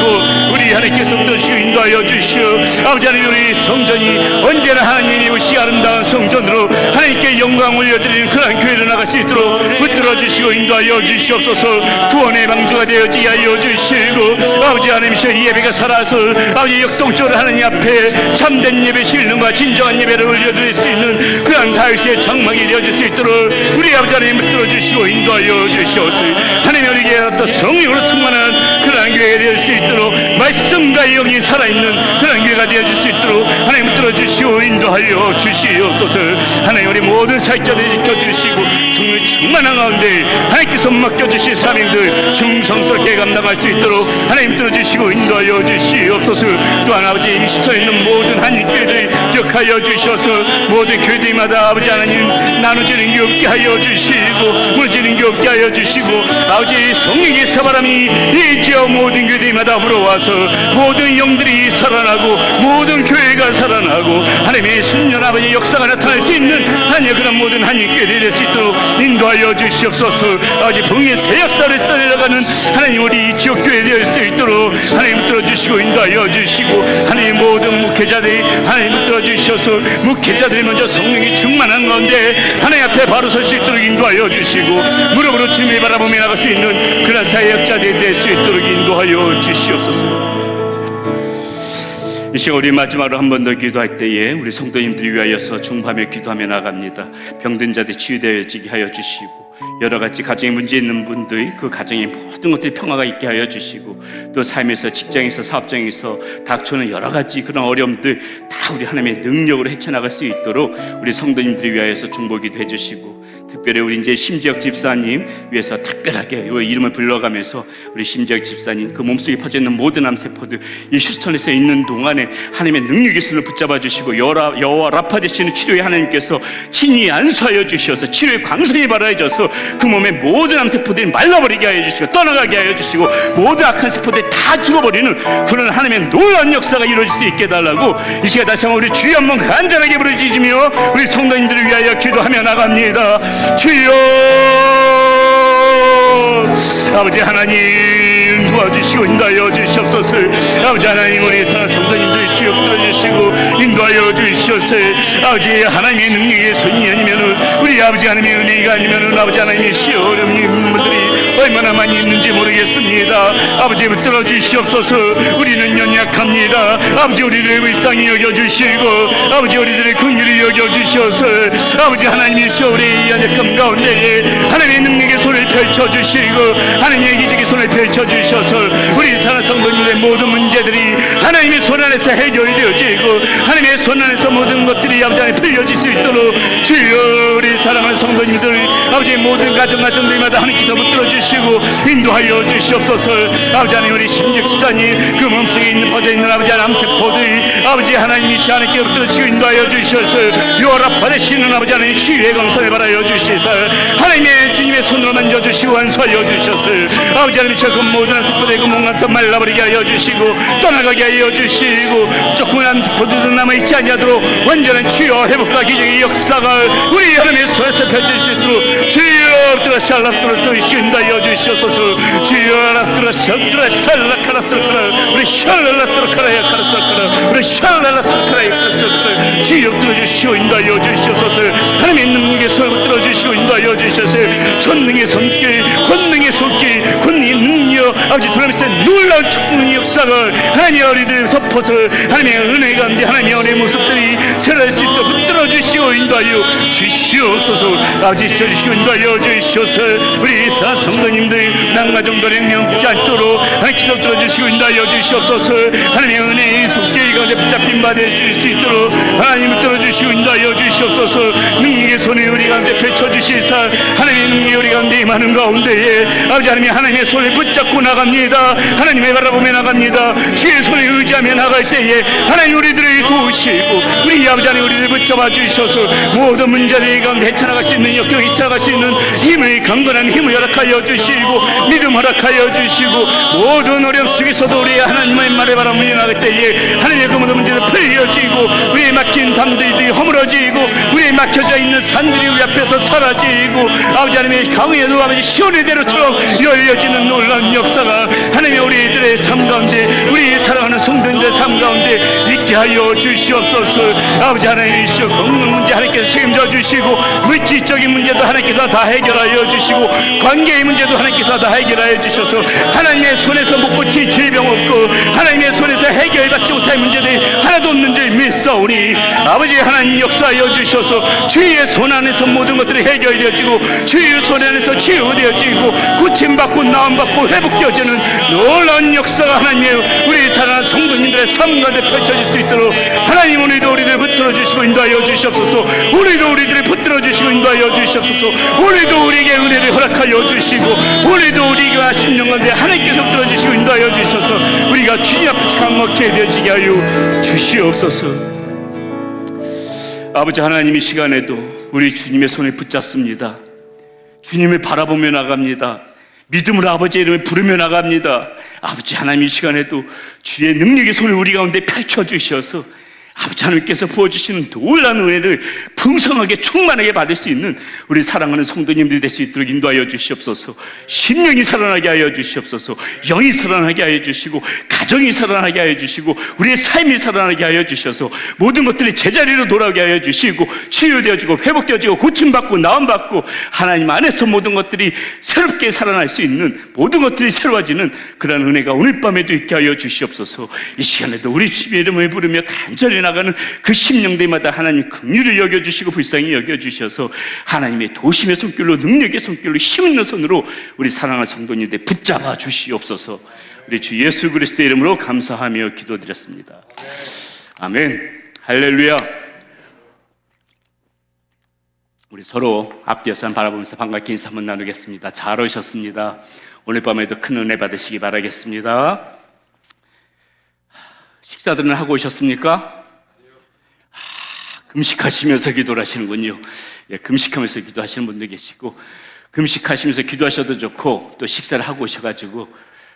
Speaker 2: 우리 하나님께서 붙드시고 인도하여 주시오. 아버지 하나님 우리 성전이 언제나 하나님이 오시 아름다운 성전으로 하나님께 영광 올려드리는 그런 교회로 나갈 수 있도록 붙들어 주시고 인도하여 주시옵소서. 구원의 방주가 되어지게 하여 주시고 아버지 하나님이시여 이 예배가 살아서 아버지 역동적으로 하나님 앞에 참된 예배 신령과 진정한 예배를 올려드릴 수 있는 그런 다윗의 장막이 되어질 수 있도록 우리 아버지 하나님 붙들어 주시고 인도하여 주시옵소서. 하나님 우리에게 어떤 성령으로 충만한 그런 교회가 되어질 수 있도록 말씀과 영이 살아있는 그런 교회가 되어질 수 있도록 하나님 붙들어 주시고 인도하여 주시옵소서. 하나님 우리 모든 사역자들을 지켜주시고 성령 충만한 가운데 하나님께서 맡겨주신 사명들 충성스럽게 감당할 수 있도록 하나님 들어주시고 인도하여 주시옵소서. 또한 아버지 이 시초에 있는 모든 한인교회들 기억하여 주셔서 모든 교회들마다 아버지 하나님 나눠지는 게 없게 하여 주시고 무너지는 게 없게 하여 주시고 아버지 성령의 사바람이 이 지역 모든 교회들마다 불어와서 모든 영들이 살아나고 모든 교회가 살아나고 하나님의 순전 아버지 역사가 나타날 수 있는 하나님 그런 모든 한인교회들이 될 수 있도록 인도하여 주시옵소서. 아버지 부흥의 새 역사를 써내려가는 하나님 우리 이 지역교회 될 수 있도록 하나님 들어주시고 인도하여 주시고 하나님 모든 목회자들이 하나님 들어주셔서 목회자들이 먼저 성령이 충만한 가운데 하나님 앞에 바로 설 수 있도록 인도하여 주시고 무릎으로 주님을 바라보며 나갈 수 있는 그런 사역자들이 될 수 있도록 인도하여 주시옵소서. 이 시간 우리 마지막으로 한 번 더 기도할 때에 우리 성도님들을 위하여서 중밤에 기도하며 나갑니다. 병든 자들 치유되어지게 하여 주시고 여러 가지 가정에 문제 있는 분들 그 가정에 모든 것들이 평화가 있게 하여 주시고 또 삶에서 직장에서 사업장에서 닥쳐오는 여러 가지 그런 어려움들 다 우리 하나님의 능력으로 헤쳐나갈 수 있도록 우리 성도님들을 위하여서 중보기도 해주시고 특별히 우리 이제 심지혁 집사님 위해서 특별하게 이름을 불러가면서 우리 심지혁 집사님 그 몸속에 퍼져있는 모든 암세포들 이 휴스턴에서 있는 동안에 하나님의 능력의 손을 붙잡아 주시고 여호와 라파 되시는 치료의 하나님께서 친히 안수하여 주셔서 치료의 광선이 발하여져서 그 몸의 모든 암세포들이 말라버리게 하여 주시고 떠나가게 하여 주시고 모든 악한 세포들이 다 죽어버리는 그런 하나님의 놀라운 역사가 이루어질 수 있게 해달라고 이 시간 다시 한번 우리 주여 한번 간절하게 부르짖으며 우리 성도님들을 위하여 기도하며 나갑니다. 주여 아버지 하나님 도와주시고 인도하여 주시옵소서. 아버지 하나님 우리 성도님들 지역 들어주시고 인도하여 주시옵소서. 아버지 하나님의 능력의 손이 아니면은 우리 아버지 하나님의 은혜가 아니면은 아버지 하나님의 시어름이 분들이 얼마나 많이 있는지 모르겠습니다. 아버지 붙들어 주시옵소서. 우리는 연약합니다. 아버지 우리를 불쌍히 여겨주시고 아버지 우리들의 긍휼히 여겨주셔서 아버지 하나님이시여 우리의 연약함 가운데 하나님의 능력의 손을 펼쳐주시고 하나님의 기적의 손을 펼쳐주셔서 우리 사랑 성도님들의 모든 문제들이 하나님의 손 안에서 해결이 되어지고 하나님의 손 안에서 모든 것들이 아버지 안에 풀려질 수 있도록 주여 우리 사랑하는 성도님들 아버지의 모든 가정들마다 하나님께서 붙들어 주시고 인도하여 주시옵소서. 아버지 하나님 우리 심직수단이 그 몸속에 있는 퍼져있는 아버지 하나님 암세포들 아버지 하나님이시 하나님께 붙들어 주시고 인도하여 주셔서 요라 받으시는 아버지 하나님 치유의 강선에 바라여 주시사 하나님의 주님의 손으로 만져주시고 완수하여 주셔서 아버지 하나님이시여 그 모든 암세포들 그 몸감서 말라버리게 하여 주시고 떠나가게 하여 주시고 조금은 암세포들도 남아있지 아니하도록 완전한 치유와 회복과 기적의 역사가 우리 하나님의 손에서 펼칠 수 있도록 주여 들어 샬락들어 주신다여 주시옵소서. 주여 락들어 샬락들어 샬락하라스라카라 우리 샬락라스라카라야 카라스라카라 우리 샬락라스라카라야 카라스라카라 주여 들어 주시옵나여 주시옵소서. 하나님의 능력의 손을 들어 주시고 인도하여 주셔서 전능의 손길 권능의 손길 권능의 능력 아버지 주님께서 놀라운 축복의 역사가 하나님의 어린이들을 덮어서 하나님의 은혜 가운데 하나님의 은혜의 모습들이 새로울 수 있도록 붙들어 주시고 인도하여 주시옵소서. 아버지 주시고 인도하여 주시옵소서. 우리 사 성도님들 난가정도 냉명치 않도록 하나님께서 붙들어 주시고 인도하여 주시옵소서. 하나님의 은혜의 손길 가운데 붙잡힌 바 되실 수 있도록 하나님 붙들어 주시고 인도하여 주시옵소서. 능력의 손을 우리 가운데 펼쳐주시사 하나님의 능력이 우리 가운데 임하는 가운데에 아버지 하나님이 하나님의 손을 붙잡고 나갑니다. 하나님의 바라보며 나갑니다. 주의 손을 의지하며 나갈 때에 하나님 우리들을 도우시고 우리 아버지 하나님 우리를 붙잡아 주셔서 모든 문제들 가운데 헤쳐나갈 수 있는 역경 헤쳐나갈 수 있는 힘을 강건한 힘을 허락하여 주시고 믿음 허락하여 주시고 모든 어려움 속에서도 우리 하나님의 말에 바라보며 나갈 때에 하나님의 그 모든 문제를 풀려지고 우리의 막힌 담들이 허물어지고 우리의 막혀져 있는 산들이 우리 앞에서 사라지고 아버지 하나님의 강에도 아버지 시온의 대로처럼 열려지는 놀라운 역사가 하나님의 우리들의 삶 가운데 우리 사랑하는 성도님들의 삶 가운데 있게 하여 주시옵소서. 아버지 하나님이시여 건강 문제 하나님께서 책임져 주시고 물질적인 문제도 하나님께서 다 해결하여 주시고 관계의 문제도 하나님께서 다 해결하여 주셔서 하나님의 손에서 못 고칠 질병 없고 하나님의 손에서 해결받지 못할 문제들이 하나도 없는 줄 믿사오니 아버지 하나님 역사하여 주셔서 주의 손 안에서 모든 것들이 해결되어지고 주의 손 안에서 치유되어지고 고침받고 나음받고 회복되어지는 놀라운 역사가 하나님의 우리 사랑하는 성도님들의 삶 가운데 펼쳐질 수 있도록 하나님 오늘도 우리를 붙들어 주시고 인도하여 주시옵소서. 오늘도 우리들을 붙들어 주시고 인도하여 주시옵소서. 오늘도 우리에게 은혜를 허락하여 주시고 오늘도 우리가 10년 가운데 하나님께서 붙들어 주시고 인도하여 주셔서 우리가 주님 앞에서 강력하게 되어지게 하여 주시옵소서. 아버지 하나님 이 시간에도 우리 주님의 손을 붙잡습니다. 주님을 바라보며 나갑니다. 믿음으로 아버지의 이름을 부르며 나갑니다. 아버지 하나님 이 시간에도 주의 능력의 손을 우리 가운데 펼쳐주셔서 아버지 하나님께서 부어주시는 놀라운 은혜를 풍성하게 충만하게 받을 수 있는 우리 사랑하는 성도님들이 될 수 있도록 인도하여 주시옵소서. 심령이 살아나게 하여 주시옵소서. 영이 살아나게 하여 주시고 가정이 살아나게 하여 주시고 우리의 삶이 살아나게 하여 주셔서 모든 것들이 제자리로 돌아오게 하여 주시고 치유되어지고 회복되어지고 고침받고 나음받고 하나님 안에서 모든 것들이 새롭게 살아날 수 있는 모든 것들이 새로워지는 그런 은혜가 오늘 밤에도 있게 하여 주시옵소서. 이 시간에도 우리 주님의 이름을 부르며 간절히 나가는 그 심령들마다 하나님 긍휼을 여겨주시고 불쌍히 여겨주셔서 하나님의 도심의 손길로 능력의 손길로 힘있는 손으로 우리 사랑하는 성도님들 붙잡아 주시옵소서. 우리 주 예수 그리스도의 이름으로 감사하며 기도드렸습니다. 아멘. 할렐루야. 우리 서로 앞뒤에서 바라보면서 반갑게 인사 한번 나누겠습니다. 잘 오셨습니다. 오늘 밤에도 큰 은혜 받으시기 바라겠습니다. 식사들은 하고 오셨습니까? 금식하시면서 기도를 하시는군요. 예, 금식하면서 기도하시는 분도 계시고 금식하시면서 기도하셔도 좋고 또 식사를 하고 오셔가지고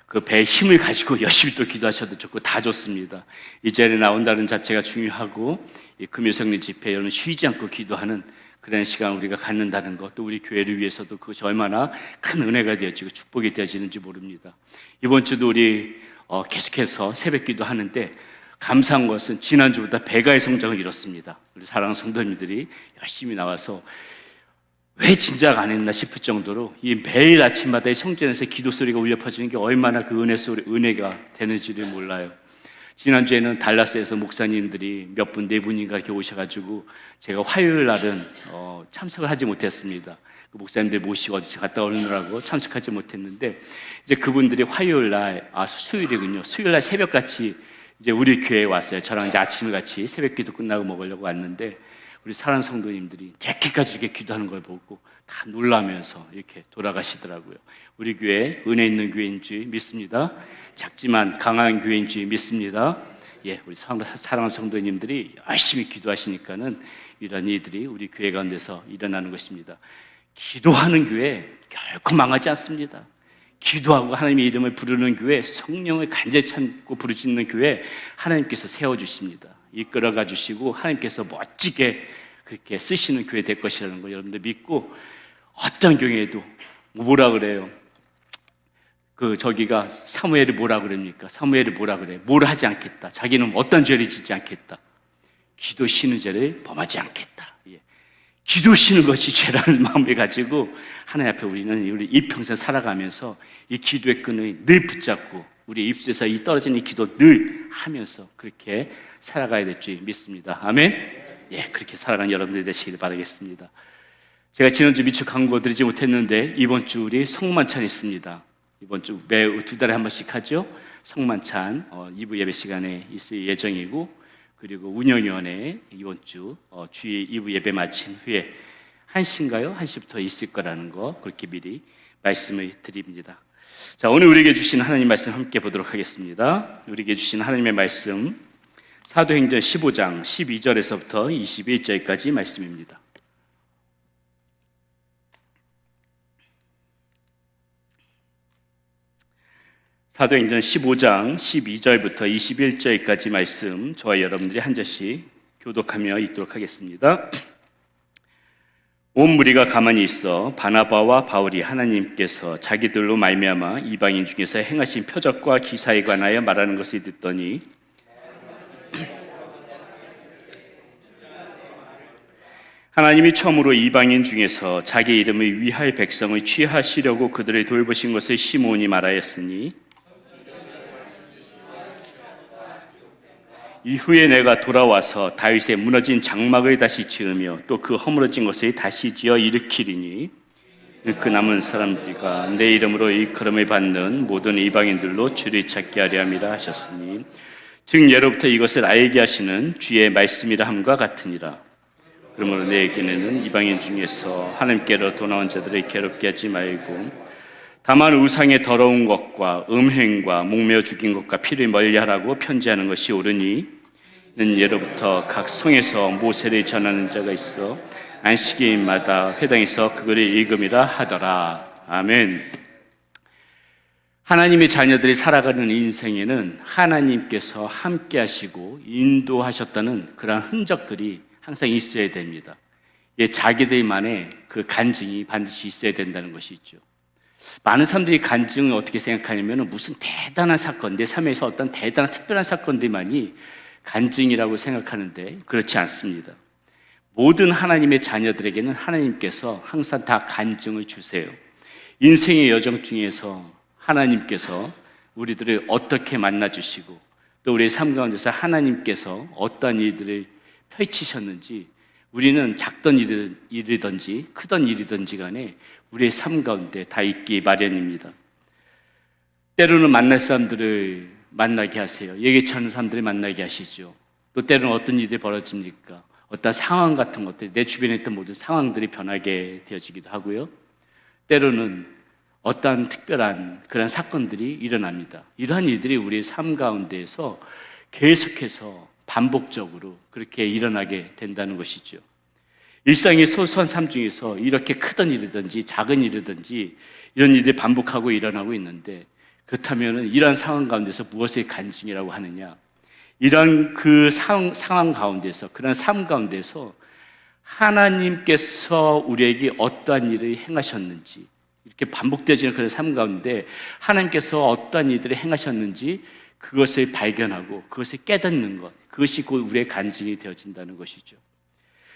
Speaker 2: 그 배에 힘을 가지고 열심히 또 기도하셔도 좋고 다 좋습니다. 이 자리에 나온다는 자체가 중요하고 이 금요성리 집회 여러분 쉬지 않고 기도하는 그런 시간 우리가 갖는다는 것, 또 우리 교회를 위해서도 그것이 얼마나 큰 은혜가 되어지고 축복이 되어지는지 모릅니다. 이번 주도 우리 계속해서 새벽 기도하는데 감사한 것은 지난주보다 배가의 성장을 이뤘습니다. 우리 사랑하는 성도님들이 열심히 나와서 왜 진작 안 했나 싶을 정도로 이 매일 아침마다 이 성전에서 기도 소리가 울려 퍼지는 게 얼마나 그 은혜가 되는지를 몰라요. 지난주에는 달라스에서 목사님들이 몇 분, 네 분인가 이렇게 오셔가지고 제가 화요일 날은 참석을 하지 못했습니다. 그 목사님들 모시고 어디 갔다 오느라고 참석하지 못했는데, 이제 그분들이 화요일 날, 수요일이군요. 수요일 날 새벽같이 이제 우리 교회에 왔어요. 저랑 이제 아침을 같이 새벽 기도 끝나고 먹으려고 왔는데, 우리 사랑하는 성도님들이 이렇게까지 이렇게 기도하는 걸 보고 다 놀라면서 이렇게 돌아가시더라고요. 우리 교회 은혜 있는 교회인 줄 믿습니다. 작지만 강한 교회인 줄 믿습니다. 우리 사랑하는 성도님들이 열심히 기도하시니까는 이런 일들이 우리 교회 가운데서 일어나는 것입니다. 기도하는 교회 결코 망하지 않습니다. 기도하고 하나님의 이름을 부르는 교회, 성령을 간절히 참고 부르짖는 교회, 하나님께서 세워주십니다. 이끌어가 주시고 하나님께서 멋지게 그렇게 쓰시는 교회 될 것이라는 거 여러분들 믿고, 어떤 경우에도 뭐라 그래요? 저기가 사무엘이 뭐라 그럽니까? 사무엘이 뭐라 그래? 뭘 하지 않겠다. 자기는 어떤 죄를 짓지 않겠다. 기도 쉬는 죄를 범하지 않겠다. 기도 쉬는 것이 죄라는 마음을 가지고 하나님 앞에 우리 일평생 살아가면서 이 기도의 끈을 늘 붙잡고 우리 입술에서 이 떨어진 이 기도 늘 하면서 그렇게 살아가야 될 줄 믿습니다. 아멘. 그렇게 살아가는 여러분들이 되시길 바라겠습니다. 제가 지난주 미처 광고 드리지 못했는데, 이번 주 우리 성만찬 있습니다. 이번 주 매우 2달에 한 번씩 하죠. 성만찬 2부 예배 시간에 있을 예정이고, 그리고 운영위원회 이번 주 주일 2부 예배 마친 후에 1시인가요? 1시부터 있을 거라는 거 그렇게 미리 말씀을 드립니다. 자, 오늘 우리에게 주신 하나님 말씀 함께 보도록 하겠습니다. 우리에게 주신 하나님의 말씀 사도행전 15장 12절에서부터 21절까지 말씀입니다. 사도행전 15장 12절부터 21절까지 말씀 저와 여러분들이 한 절씩 교독하며 읽도록 하겠습니다. 온 무리가 가만히 있어 바나바와 바울이 하나님께서 자기들로 말미암아 이방인 중에서 행하신 표적과 기사에 관하여 말하는 것을 듣더니 하나님이 처음으로 이방인 중에서 자기 이름을 위할 백성을 취하시려고 그들을 돌보신 것을 시므온이 말하였으니, 이후에 내가 돌아와서 다윗의 무너진 장막을 다시 지으며 또 그 허물어진 것을 다시 지어 일으키리니 그 남은 사람들과 내 이름으로 일컬음을 받는 모든 이방인들로 주를 찾게 하려 함이라 하셨으니, 즉 예로부터 이것을 알게 하시는 주의 말씀이라 함과 같으니라. 그러므로 내게는 이방인 중에서 하나님께로 돌아온 자들을 괴롭게 하지 말고 다만 우상의 더러운 것과 음행과 목매어 죽인 것과 피를 멀리하라고 편지하는 것이 옳으니, 는 예로부터 각 성에서 모세를 전하는 자가 있어 안식일마다 회당에서 그거를 읽음이라 하더라. 아멘. 하나님의 자녀들이 살아가는 인생에는 하나님께서 함께 하시고 인도하셨다는 그런 흔적들이 항상 있어야 됩니다. 자기들만의 그 간증이 반드시 있어야 된다는 것이 있죠. 많은 사람들이 간증을 어떻게 생각하냐면 무슨 대단한 사건, 내 삶에서 어떤 대단한 특별한 사건들만이 간증이라고 생각하는데 그렇지 않습니다. 모든 하나님의 자녀들에게는 하나님께서 항상 다 간증을 주세요. 인생의 여정 중에서 하나님께서 우리들을 어떻게 만나주시고 또 우리의 삶 가운데서 하나님께서 어떠한 일들을 펼치셨는지, 우리는 작던 일이든지 크던 일이든지 간에 우리의 삶 가운데 다 있기 마련입니다. 때로는 만날 사람들을 만나게 하세요. 예기치 않은 사람들을 만나게 하시죠. 또 때로는 어떤 일이 벌어집니까? 어떤 상황 같은 것들, 내 주변에 있던 모든 상황들이 변하게 되어지기도 하고요. 때로는 어떠한 특별한 그런 사건들이 일어납니다. 이러한 일들이 우리의 삶 가운데에서 계속해서 반복적으로 그렇게 일어나게 된다는 것이죠. 일상의 소소한 삶 중에서 이렇게 크던 일이든지 작은 일이든지 이런 일들이 반복하고 일어나고 있는데, 그렇다면 이러한 상황 가운데서 무엇을 간증이라고 하느냐? 이런 그 상황 가운데서, 그런 삶 가운데서 하나님께서 우리에게 어떠한 일을 행하셨는지, 이렇게 반복되어지는 그런 삶 가운데 하나님께서 어떠한 일들을 행하셨는지 그것을 발견하고 그것을 깨닫는 것, 그것이 곧 우리의 간증이 되어진다는 것이죠.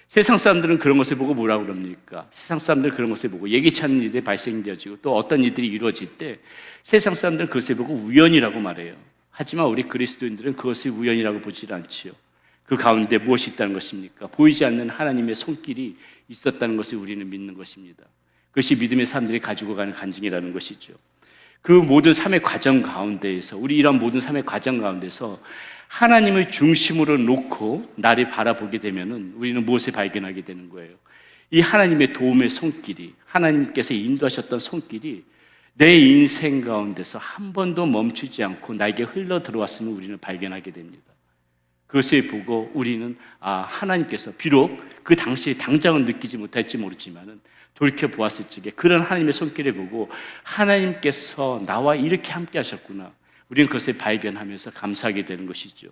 Speaker 2: 세상 사람들은 그런 것을 보고 뭐라고 그럽니까? 세상 사람들은 그런 것을 보고 예기치 않은 일들이 발생되어지고 또 어떤 일들이 이루어질 때 세상 사람들은 그것을 보고 우연이라고 말해요. 하지만 우리 그리스도인들은 그것을 우연이라고 보지 않지요. 그 가운데 무엇이 있다는 것입니까? 보이지 않는 하나님의 손길이 있었다는 것을 우리는 믿는 것입니다. 그것이 믿음의 사람들이 가지고 가는 간증이라는 것이죠. 그 모든 삶의 과정 가운데에서, 우리 이런 모든 삶의 과정 가운데서 하나님을 중심으로 놓고 나를 바라보게 되면은 우리는 무엇을 발견하게 되는 거예요? 이 하나님의 도움의 손길이, 하나님께서 인도하셨던 손길이 내 인생 가운데서 한 번도 멈추지 않고 나에게 흘러 들어왔음을 우리는 발견하게 됩니다. 그것을 보고 우리는 하나님께서 비록 그 당시에 당장은 느끼지 못할지 모르지만은 돌이켜 보았을 적에 그런 하나님의 손길을 보고 하나님께서 나와 이렇게 함께 하셨구나, 우리는 그것을 발견하면서 감사하게 되는 것이죠.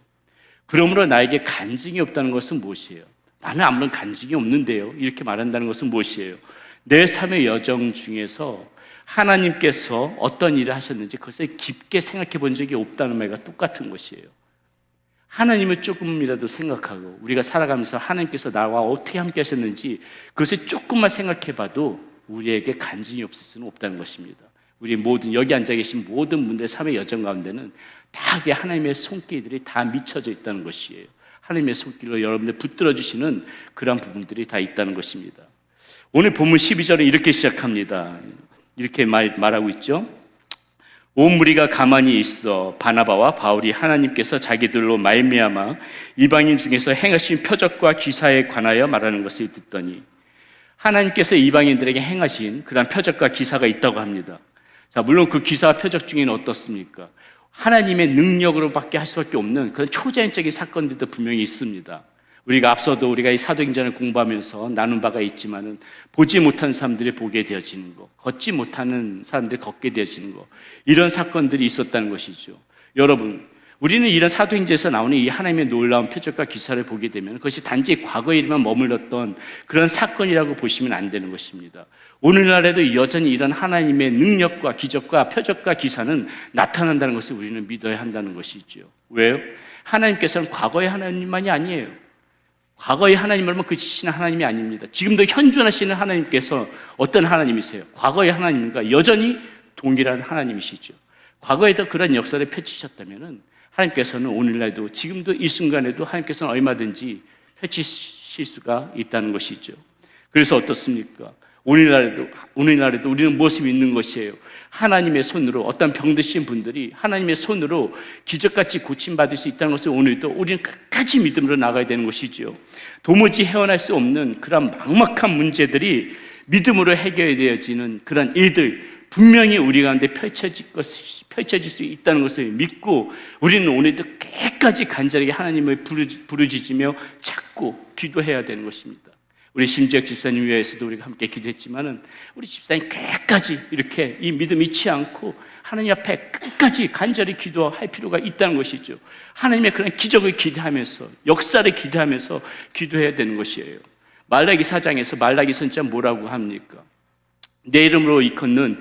Speaker 2: 그러므로 나에게 간증이 없다는 것은 무엇이에요? 나는 아무런 간증이 없는데요, 이렇게 말한다는 것은 무엇이에요? 내 삶의 여정 중에서 하나님께서 어떤 일을 하셨는지 그것을 깊게 생각해 본 적이 없다는 말과 똑같은 것이에요. 하나님을 조금이라도 생각하고 우리가 살아가면서 하나님께서 나와 어떻게 함께 하셨는지 그것을 조금만 생각해 봐도 우리에게 간증이 없을 수는 없다는 것입니다. 우리 모든 여기 앉아 계신 모든 분들의 삶의 여정 가운데는 다 하나님의 손길들이 다 미쳐져 있다는 것이에요. 하나님의 손길로 여러분들 붙들어 주시는 그런 부분들이 다 있다는 것입니다. 오늘 본문 12절은 이렇게 시작합니다. 이렇게 말하고 있죠. 온 무리가 가만히 있어 바나바와 바울이 하나님께서 자기들로 말미암아 이방인 중에서 행하신 표적과 기사에 관하여 말하는 것을 듣더니, 하나님께서 이방인들에게 행하신 그런 표적과 기사가 있다고 합니다. 자, 물론 그 기사와 표적 중에는 어떻습니까? 하나님의 능력으로밖에 할 수밖에 없는 그런 초자연적인 사건들도 분명히 있습니다. 우리가 앞서도 우리가 이 사도행전을 공부하면서 나눈 바가 있지만은 보지 못한 사람들이 보게 되어지는 것, 걷지 못하는 사람들이 걷게 되어지는 것, 이런 사건들이 있었다는 것이죠. 여러분, 우리는 이런 사도행전에서 나오는 이 하나님의 놀라운 표적과 기사를 보게 되면 그것이 단지 과거에 일만 머물렀던 그런 사건이라고 보시면 안 되는 것입니다. 오늘날에도 여전히 이런 하나님의 능력과 기적과 표적과 기사는 나타난다는 것을 우리는 믿어야 한다는 것이죠. 왜요? 하나님께서는 과거의 하나님만이 아니에요. 과거의 하나님 말면 그치시는 하나님이 아닙니다. 지금도 현존하시는 하나님께서 어떤 하나님이세요? 과거의 하나님과 여전히 동일한 하나님이시죠. 과거에도 그런 역사를 펼치셨다면 하나님께서는 오늘날도 지금도 이 순간에도 하나님께서는 얼마든지 펼치실 수가 있다는 것이죠. 그래서 어떻습니까? 오늘날에도 우리는 무엇을 믿는 것이에요? 하나님의 손으로 어떤 병드신 분들이 하나님의 손으로 기적같이 고침받을 수 있다는 것을 오늘도 우리는 끝까지 믿음으로 나가야 되는 것이죠. 도무지 헤어날 수 없는 그런 막막한 문제들이 믿음으로 해결되어지는 그런 일들 분명히 우리 가운데 펼쳐질 수 있다는 것을 믿고 우리는 오늘도 끝까지 간절하게 하나님을 부르짖으며 찾고 기도해야 되는 것입니다. 우리 심지혁 집사님 위해서도 우리가 함께 기도했지만은 우리 집사님 끝까지 이렇게 이 믿음 잊지 않고 하나님 앞에 끝까지 간절히 기도할 필요가 있다는 것이죠. 하나님의 그런 기적을 기대하면서 역사를 기대하면서 기도해야 되는 것이에요. 말라기 4장에서 말라기 선지자 뭐라고 합니까? 내 이름으로 일컫는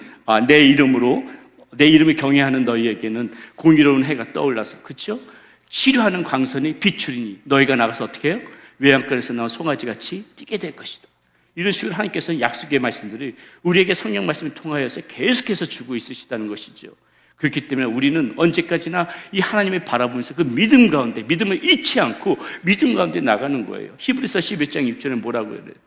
Speaker 2: 내 이름을 경외하는 너희에게는 공의로운 해가 떠올라서, 그렇죠? 치료하는 광선이 비추리니 너희가 나가서 어떻게 해요? 외양간에서 나온 송아지같이 뛰게 될 것이다. 이런 식으로 하나님께서는 약속의 말씀들을 우리에게 성령 말씀을 통하여서 계속해서 주고 있으시다는 것이죠. 그렇기 때문에 우리는 언제까지나 이 하나님을 바라보면서 그 믿음 가운데 믿음을 잃지 않고 믿음 가운데 나가는 거예요. 히브리서 11장 6절에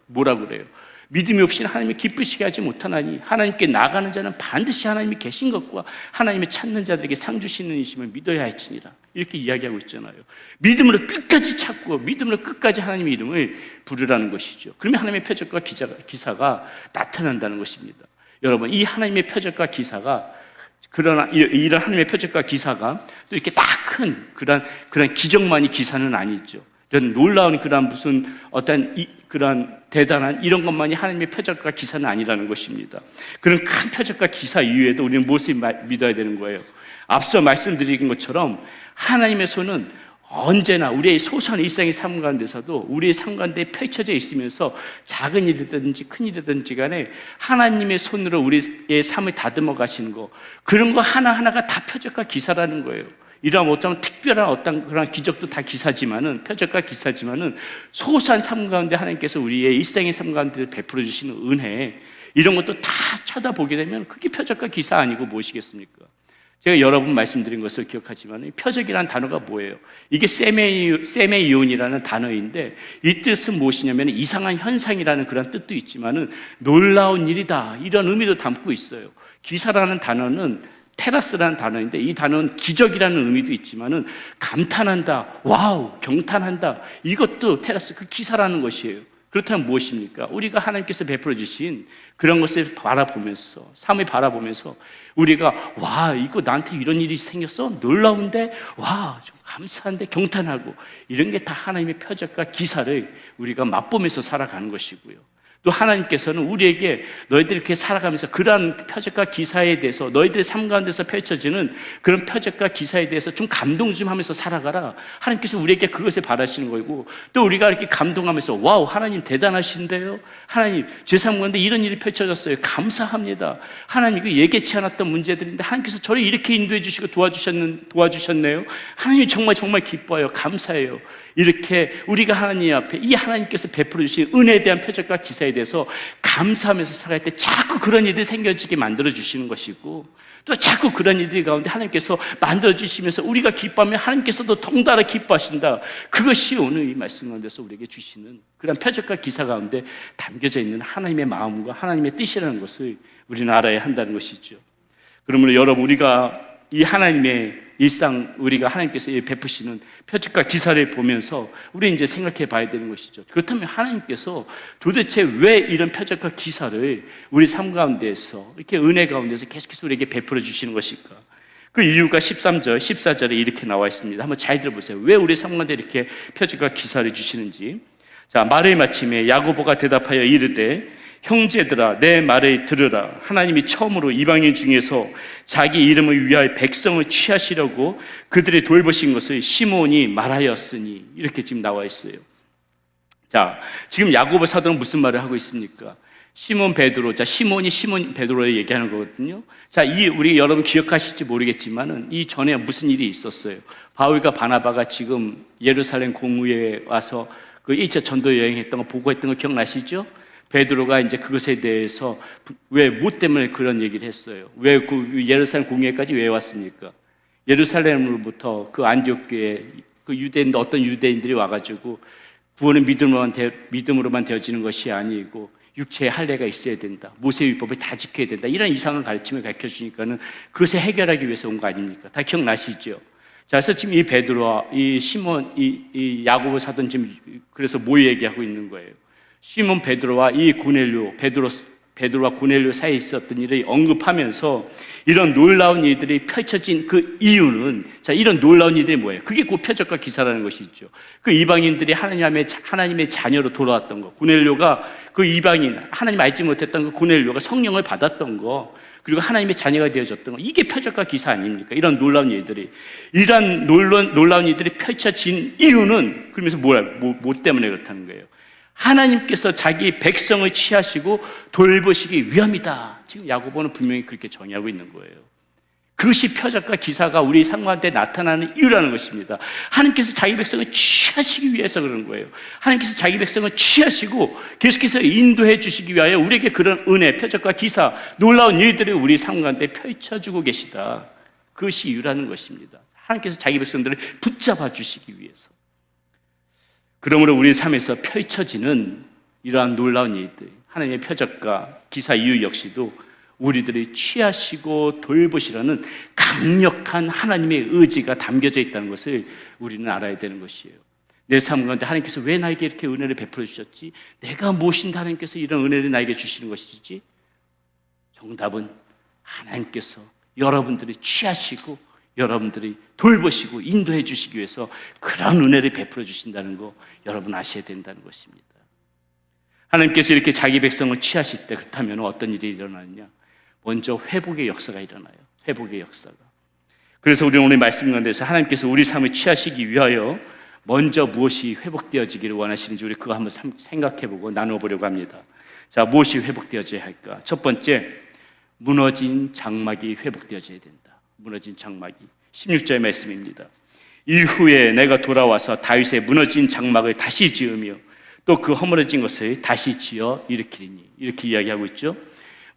Speaker 2: 뭐라고 그래요? 믿음이 없이는 하나님을 기쁘시게 하지 못하나니 하나님께 나가는 자는 반드시 하나님이 계신 것과 하나님을 찾는 자들에게 상 주시는 이심을 믿어야 할지니라, 이렇게 이야기하고 있잖아요. 믿음으로 끝까지 찾고 믿음으로 끝까지 하나님의 이름을 부르라는 것이죠. 그러면 하나님의 표적과 기사가 나타난다는 것입니다. 여러분, 이 하나님의 표적과 기사가, 그러나 이런 하나님의 표적과 기사가 또 이렇게 다 큰 그런 기적만이 기사는 아니죠. 이런 놀라운 그런 무슨 그런 대단한 이런 것만이 하나님의 표적과 기사는 아니라는 것입니다. 그런 큰 표적과 기사 이후에도 우리는 무엇을 믿어야 되는 거예요? 앞서 말씀드린 것처럼 하나님의 손은 언제나 우리의 소소한 일상의 삶 가운데서도 우리의 삶 가운데 펼쳐져 있으면서 작은 일이든지 큰 일이든지 간에 하나님의 손으로 우리의 삶을 다듬어 가시는 거, 그런 거 하나하나가 다 표적과 기사라는 거예요. 이러한 어떤 특별한 어떤 그런 기적도 다 기사지만은, 표적과 기사지만은, 소소한 삶 가운데 하나님께서 우리의 일생의 삶 가운데 베풀어 주시는 은혜, 이런 것도 다 쳐다보게 되면 그게 표적과 기사 아니고 무엇이겠습니까? 제가 여러 번 말씀드린 것을 기억하지만 표적이라는 단어가 뭐예요? 이게 세메이온이라는 단어인데 이 뜻은 무엇이냐면 이상한 현상이라는 그런 뜻도 있지만은 놀라운 일이다, 이런 의미도 담고 있어요. 기사라는 단어는 테라스라는 단어인데 이 단어는 기적이라는 의미도 있지만은 감탄한다, 와우, 경탄한다, 이것도 테라스, 그 기사라는 것이에요. 그렇다면 무엇입니까? 우리가 하나님께서 베풀어 주신 그런 것을 바라보면서, 삶을 바라보면서 우리가 와, 이거 나한테 이런 일이 생겼어? 놀라운데? 와, 좀 감사한데? 경탄하고, 이런 게 다 하나님의 표적과 기사를 우리가 맛보면서 살아가는 것이고요. 또 하나님께서는 우리에게 너희들이 이렇게 살아가면서 그러한 표적과 기사에 대해서, 너희들의 삶 가운데서 펼쳐지는 그런 표적과 기사에 대해서 좀 감동 좀 하면서 살아가라, 하나님께서 우리에게 그것을 바라시는 거고, 또 우리가 이렇게 감동하면서 와우, 하나님 대단하신데요, 하나님 제 삶 가운데 이런 일이 펼쳐졌어요, 감사합니다, 하나님 이거 예기치 않았던 문제들인데 하나님께서 저를 이렇게 인도해 주시고 도와주셨네요, 하나님 정말 정말 기뻐요, 감사해요, 이렇게 우리가 하나님 앞에 이 하나님께서 베풀어 주신 은혜에 대한 표적과 기사에 대해서 감사하면서 살아갈 때 자꾸 그런 일들이 생겨지게 만들어 주시는 것이고, 또 자꾸 그런 일들 가운데 하나님께서 만들어 주시면서 우리가 기뻐하면 하나님께서도 덩달아 기뻐하신다, 그것이 오늘 이 말씀 가운데서 우리에게 주시는 그런 표적과 기사 가운데 담겨져 있는 하나님의 마음과 하나님의 뜻이라는 것을 우리는 알아야 한다는 것이죠. 그러므로 여러분, 우리가 이 하나님의 일상, 우리가 하나님께서 베푸시는 표적과 기사를 보면서 우리 이제 생각해 봐야 되는 것이죠. 그렇다면 하나님께서 도대체 왜 이런 표적과 기사를 우리 삶 가운데에서, 이렇게 은혜 가운데서 계속해서 우리에게 베풀어 주시는 것일까? 그 이유가 13절, 14절에 이렇게 나와 있습니다. 한번 잘 들어보세요. 왜 우리 삶 가운데 이렇게 표적과 기사를 주시는지. 자, 말을 마침에 야고보가 대답하여 이르되 형제들아, 내 말을 들으라. 하나님이 처음으로 이방인 중에서 자기 이름을 위하여 백성을 취하시려고 그들이 돌보신 것을 시몬이 말하였으니, 이렇게 지금 나와 있어요. 자, 지금 야고보 사도는 무슨 말을 하고 있습니까? 시몬 베드로, 자, 시몬 베드로를 얘기하는 거거든요. 자, 우리 여러분 기억하실지 모르겠지만은 이 전에 무슨 일이 있었어요? 바울과 바나바가 지금 예루살렘 공회에 와서 그 1차 전도 여행했던 거, 보고했던 거 기억나시죠? 베드로가 이제 그것에 대해서 왜, 뭐 때문에 그런 얘기를 했어요? 왜 그 예루살렘 공회까지 왜 왔습니까? 예루살렘으로부터 그 안디옥 교회 그 어떤 유대인들이 와가지고 구원은 믿음으로만 되어지는 것이 아니고 육체의 할례가 있어야 된다, 모세율법을 다 지켜야 된다, 이런 이상한 가르침을 가르쳐 주니까는 그것을 해결하기 위해서 온 거 아닙니까? 다 기억나시죠? 자, 그래서 지금 이 베드로와 이 시몬, 이 야고보 사도는 지금 그래서 뭐 얘기하고 있는 거예요? 시몬 베드로와 이 베드로와 고넬료 사이에 있었던 일을 언급하면서 이런 놀라운 일들이 펼쳐진 그 이유는, 자, 이런 놀라운 일들이 뭐예요? 그게 곧 표적과 기사라는 것이죠. 그 이방인들이 하나님의 자녀로 돌아왔던 거, 고넬료가 그 이방인, 하나님 알지 못했던 그 고넬료가 성령을 받았던 거, 그리고 하나님의 자녀가 되어졌던 거, 이게 표적과 기사 아닙니까? 이런 놀라운 일들이, 이런 놀라운 일들이 펼쳐진 이유는, 그러면서 뭐 때문에 그렇다는 거예요? 하나님께서 자기 백성을 취하시고 돌보시기 위함이다. 지금 야고보는 분명히 그렇게 정의하고 있는 거예요. 그것이 표적과 기사가 우리 삶 가운데 나타나는 이유라는 것입니다. 하나님께서 자기 백성을 취하시기 위해서 그런 거예요. 하나님께서 자기 백성을 취하시고 계속해서 인도해 주시기 위하여 우리에게 그런 은혜, 표적과 기사, 놀라운 일들을 우리 삶 가운데 펼쳐주고 계시다. 그것이 이유라는 것입니다. 하나님께서 자기 백성들을 붙잡아 주시기 위해서. 그러므로 우리 삶에서 펼쳐지는 이러한 놀라운 일들, 하나님의 표적과 기사 이유 역시도 우리들이 취하시고 돌보시라는 강력한 하나님의 의지가 담겨져 있다는 것을 우리는 알아야 되는 것이에요. 내 삶 가운데 하나님께서 왜 나에게 이렇게 은혜를 베풀어 주셨지? 내가 무엇인데 하나님께서 이런 은혜를 나에게 주시는 것이지? 정답은 하나님께서 여러분들이 취하시고 여러분들이 돌보시고 인도해 주시기 위해서 그런 은혜를 베풀어 주신다는 거 여러분 아셔야 된다는 것입니다. 하나님께서 이렇게 자기 백성을 취하실 때, 그렇다면 어떤 일이 일어나느냐? 먼저 회복의 역사가 일어나요. 회복의 역사가. 그래서 우리는 오늘 말씀 가운데서 하나님께서 우리 삶을 취하시기 위하여 먼저 무엇이 회복되어지기를 원하시는지 우리 그거 한번 생각해보고 나눠보려고 합니다. 자, 무엇이 회복되어져야 할까? 첫 번째, 무너진 장막이 회복되어져야 된다. 무너진 장막이. 16절 말씀입니다. 이후에 내가 돌아와서 다윗의 무너진 장막을 다시 지으며 또 그 허물어진 것을 다시 지어 일으키리니, 이렇게 이야기하고 있죠.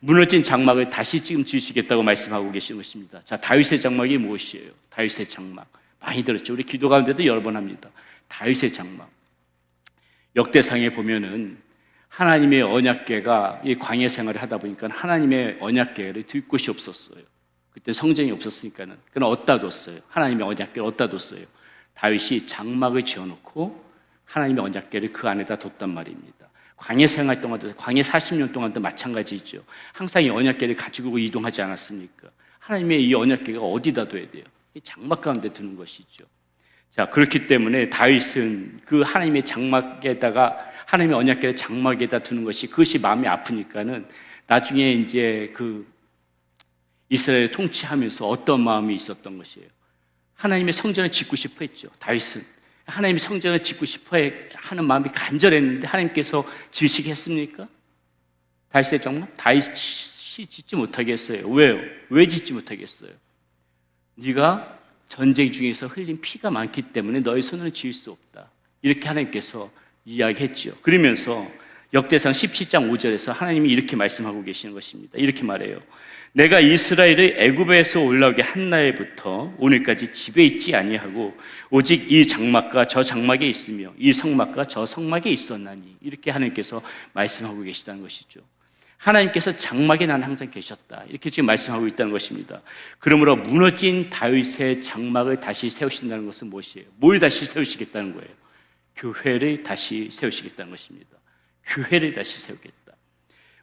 Speaker 2: 무너진 장막을 다시 지금 지으시겠다고 말씀하고 계시는 것입니다. 자, 다윗의 장막이 무엇이에요? 다윗의 장막 많이 들었죠. 우리 기도 가운데도 여러 번 합니다. 다윗의 장막. 역대상에 보면은 하나님의 언약궤가 이 광야 생활을 하다 보니까 하나님의 언약궤를 둘 곳이 없었어요. 그때 성전이 없었으니까는 그건 어디다 뒀어요? 하나님의 언약궤를 어디다 뒀어요? 다윗이 장막을 지어놓고 하나님의 언약궤를 그 안에다 뒀단 말입니다. 광야 생활 동안도, 광야 40년 동안도 마찬가지죠. 항상 이 언약궤를 가지고 이동하지 않았습니까? 하나님의 이 언약궤가 어디다 둬야 돼요? 이 장막 가운데 두는 것이죠. 자, 그렇기 때문에 다윗은 그 하나님의 장막에다가, 하나님의 언약궤를 장막에다 두는 것이, 그것이 마음이 아프니까는 나중에 이제 그 이스라엘을 통치하면서 어떤 마음이 있었던 것이에요? 하나님의 성전을 짓고 싶어 했죠. 다윗은 하나님의 성전을 짓고 싶어 하는 마음이 간절했는데 하나님께서 지으시게 했습니까? 다윗의 장막? 다윗이 짓지 못하게 했어요. 왜요? 왜 짓지 못하게 했어요? 네가 전쟁 중에서 흘린 피가 많기 때문에 너의 손으로 지을 수 없다, 이렇게 하나님께서 이야기했죠. 그러면서 역대상 17장 5절에서 하나님이 이렇게 말씀하고 계시는 것입니다. 이렇게 말해요. 내가 이스라엘을 애굽에서 올라오게 한 날부터 오늘까지 집에 있지 아니하고 오직 이 장막과 저 장막에 있으며 이 성막과 저 성막에 있었나니, 이렇게 하나님께서 말씀하고 계시다는 것이죠. 하나님께서 장막에 난 항상 계셨다, 이렇게 지금 말씀하고 있다는 것입니다. 그러므로 무너진 다윗의 장막을 다시 세우신다는 것은 무엇이에요? 뭘 다시 세우시겠다는 거예요? 교회를 다시 세우시겠다는 것입니다. 교회를 다시 세우겠다.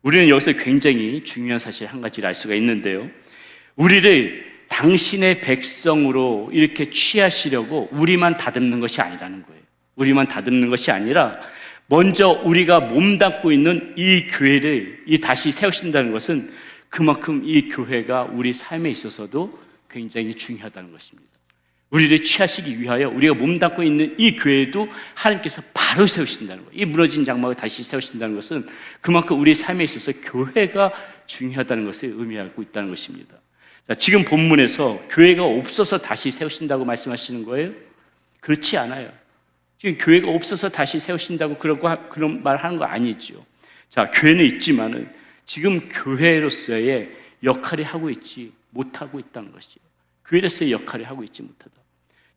Speaker 2: 우리는 여기서 굉장히 중요한 사실 한 가지를 알 수가 있는데요, 우리를 당신의 백성으로 이렇게 취하시려고 우리만 다듬는 것이 아니라는 거예요. 우리만 다듬는 것이 아니라 먼저 우리가 몸담고 있는 이 교회를 다시 세우신다는 것은 그만큼 이 교회가 우리 삶에 있어서도 굉장히 중요하다는 것입니다. 우리를 취하시기 위하여 우리가 몸담고 있는 이 교회도 하나님께서 바로 세우신다는 거예요. 이 무너진 장막을 다시 세우신다는 것은 그만큼 우리 삶에 있어서 교회가 중요하다는 것을 의미하고 있다는 것입니다. 자, 지금 본문에서 교회가 없어서 다시 세우신다고 말씀하시는 거예요? 그렇지 않아요. 지금 교회가 없어서 다시 세우신다고 그런 말 하는 거 아니죠. 자, 교회는 있지만은 지금 교회로서의 역할을 하고 있지 못하고 있다는 것이죠. 교회로서의 역할을 하고 있지 못하다.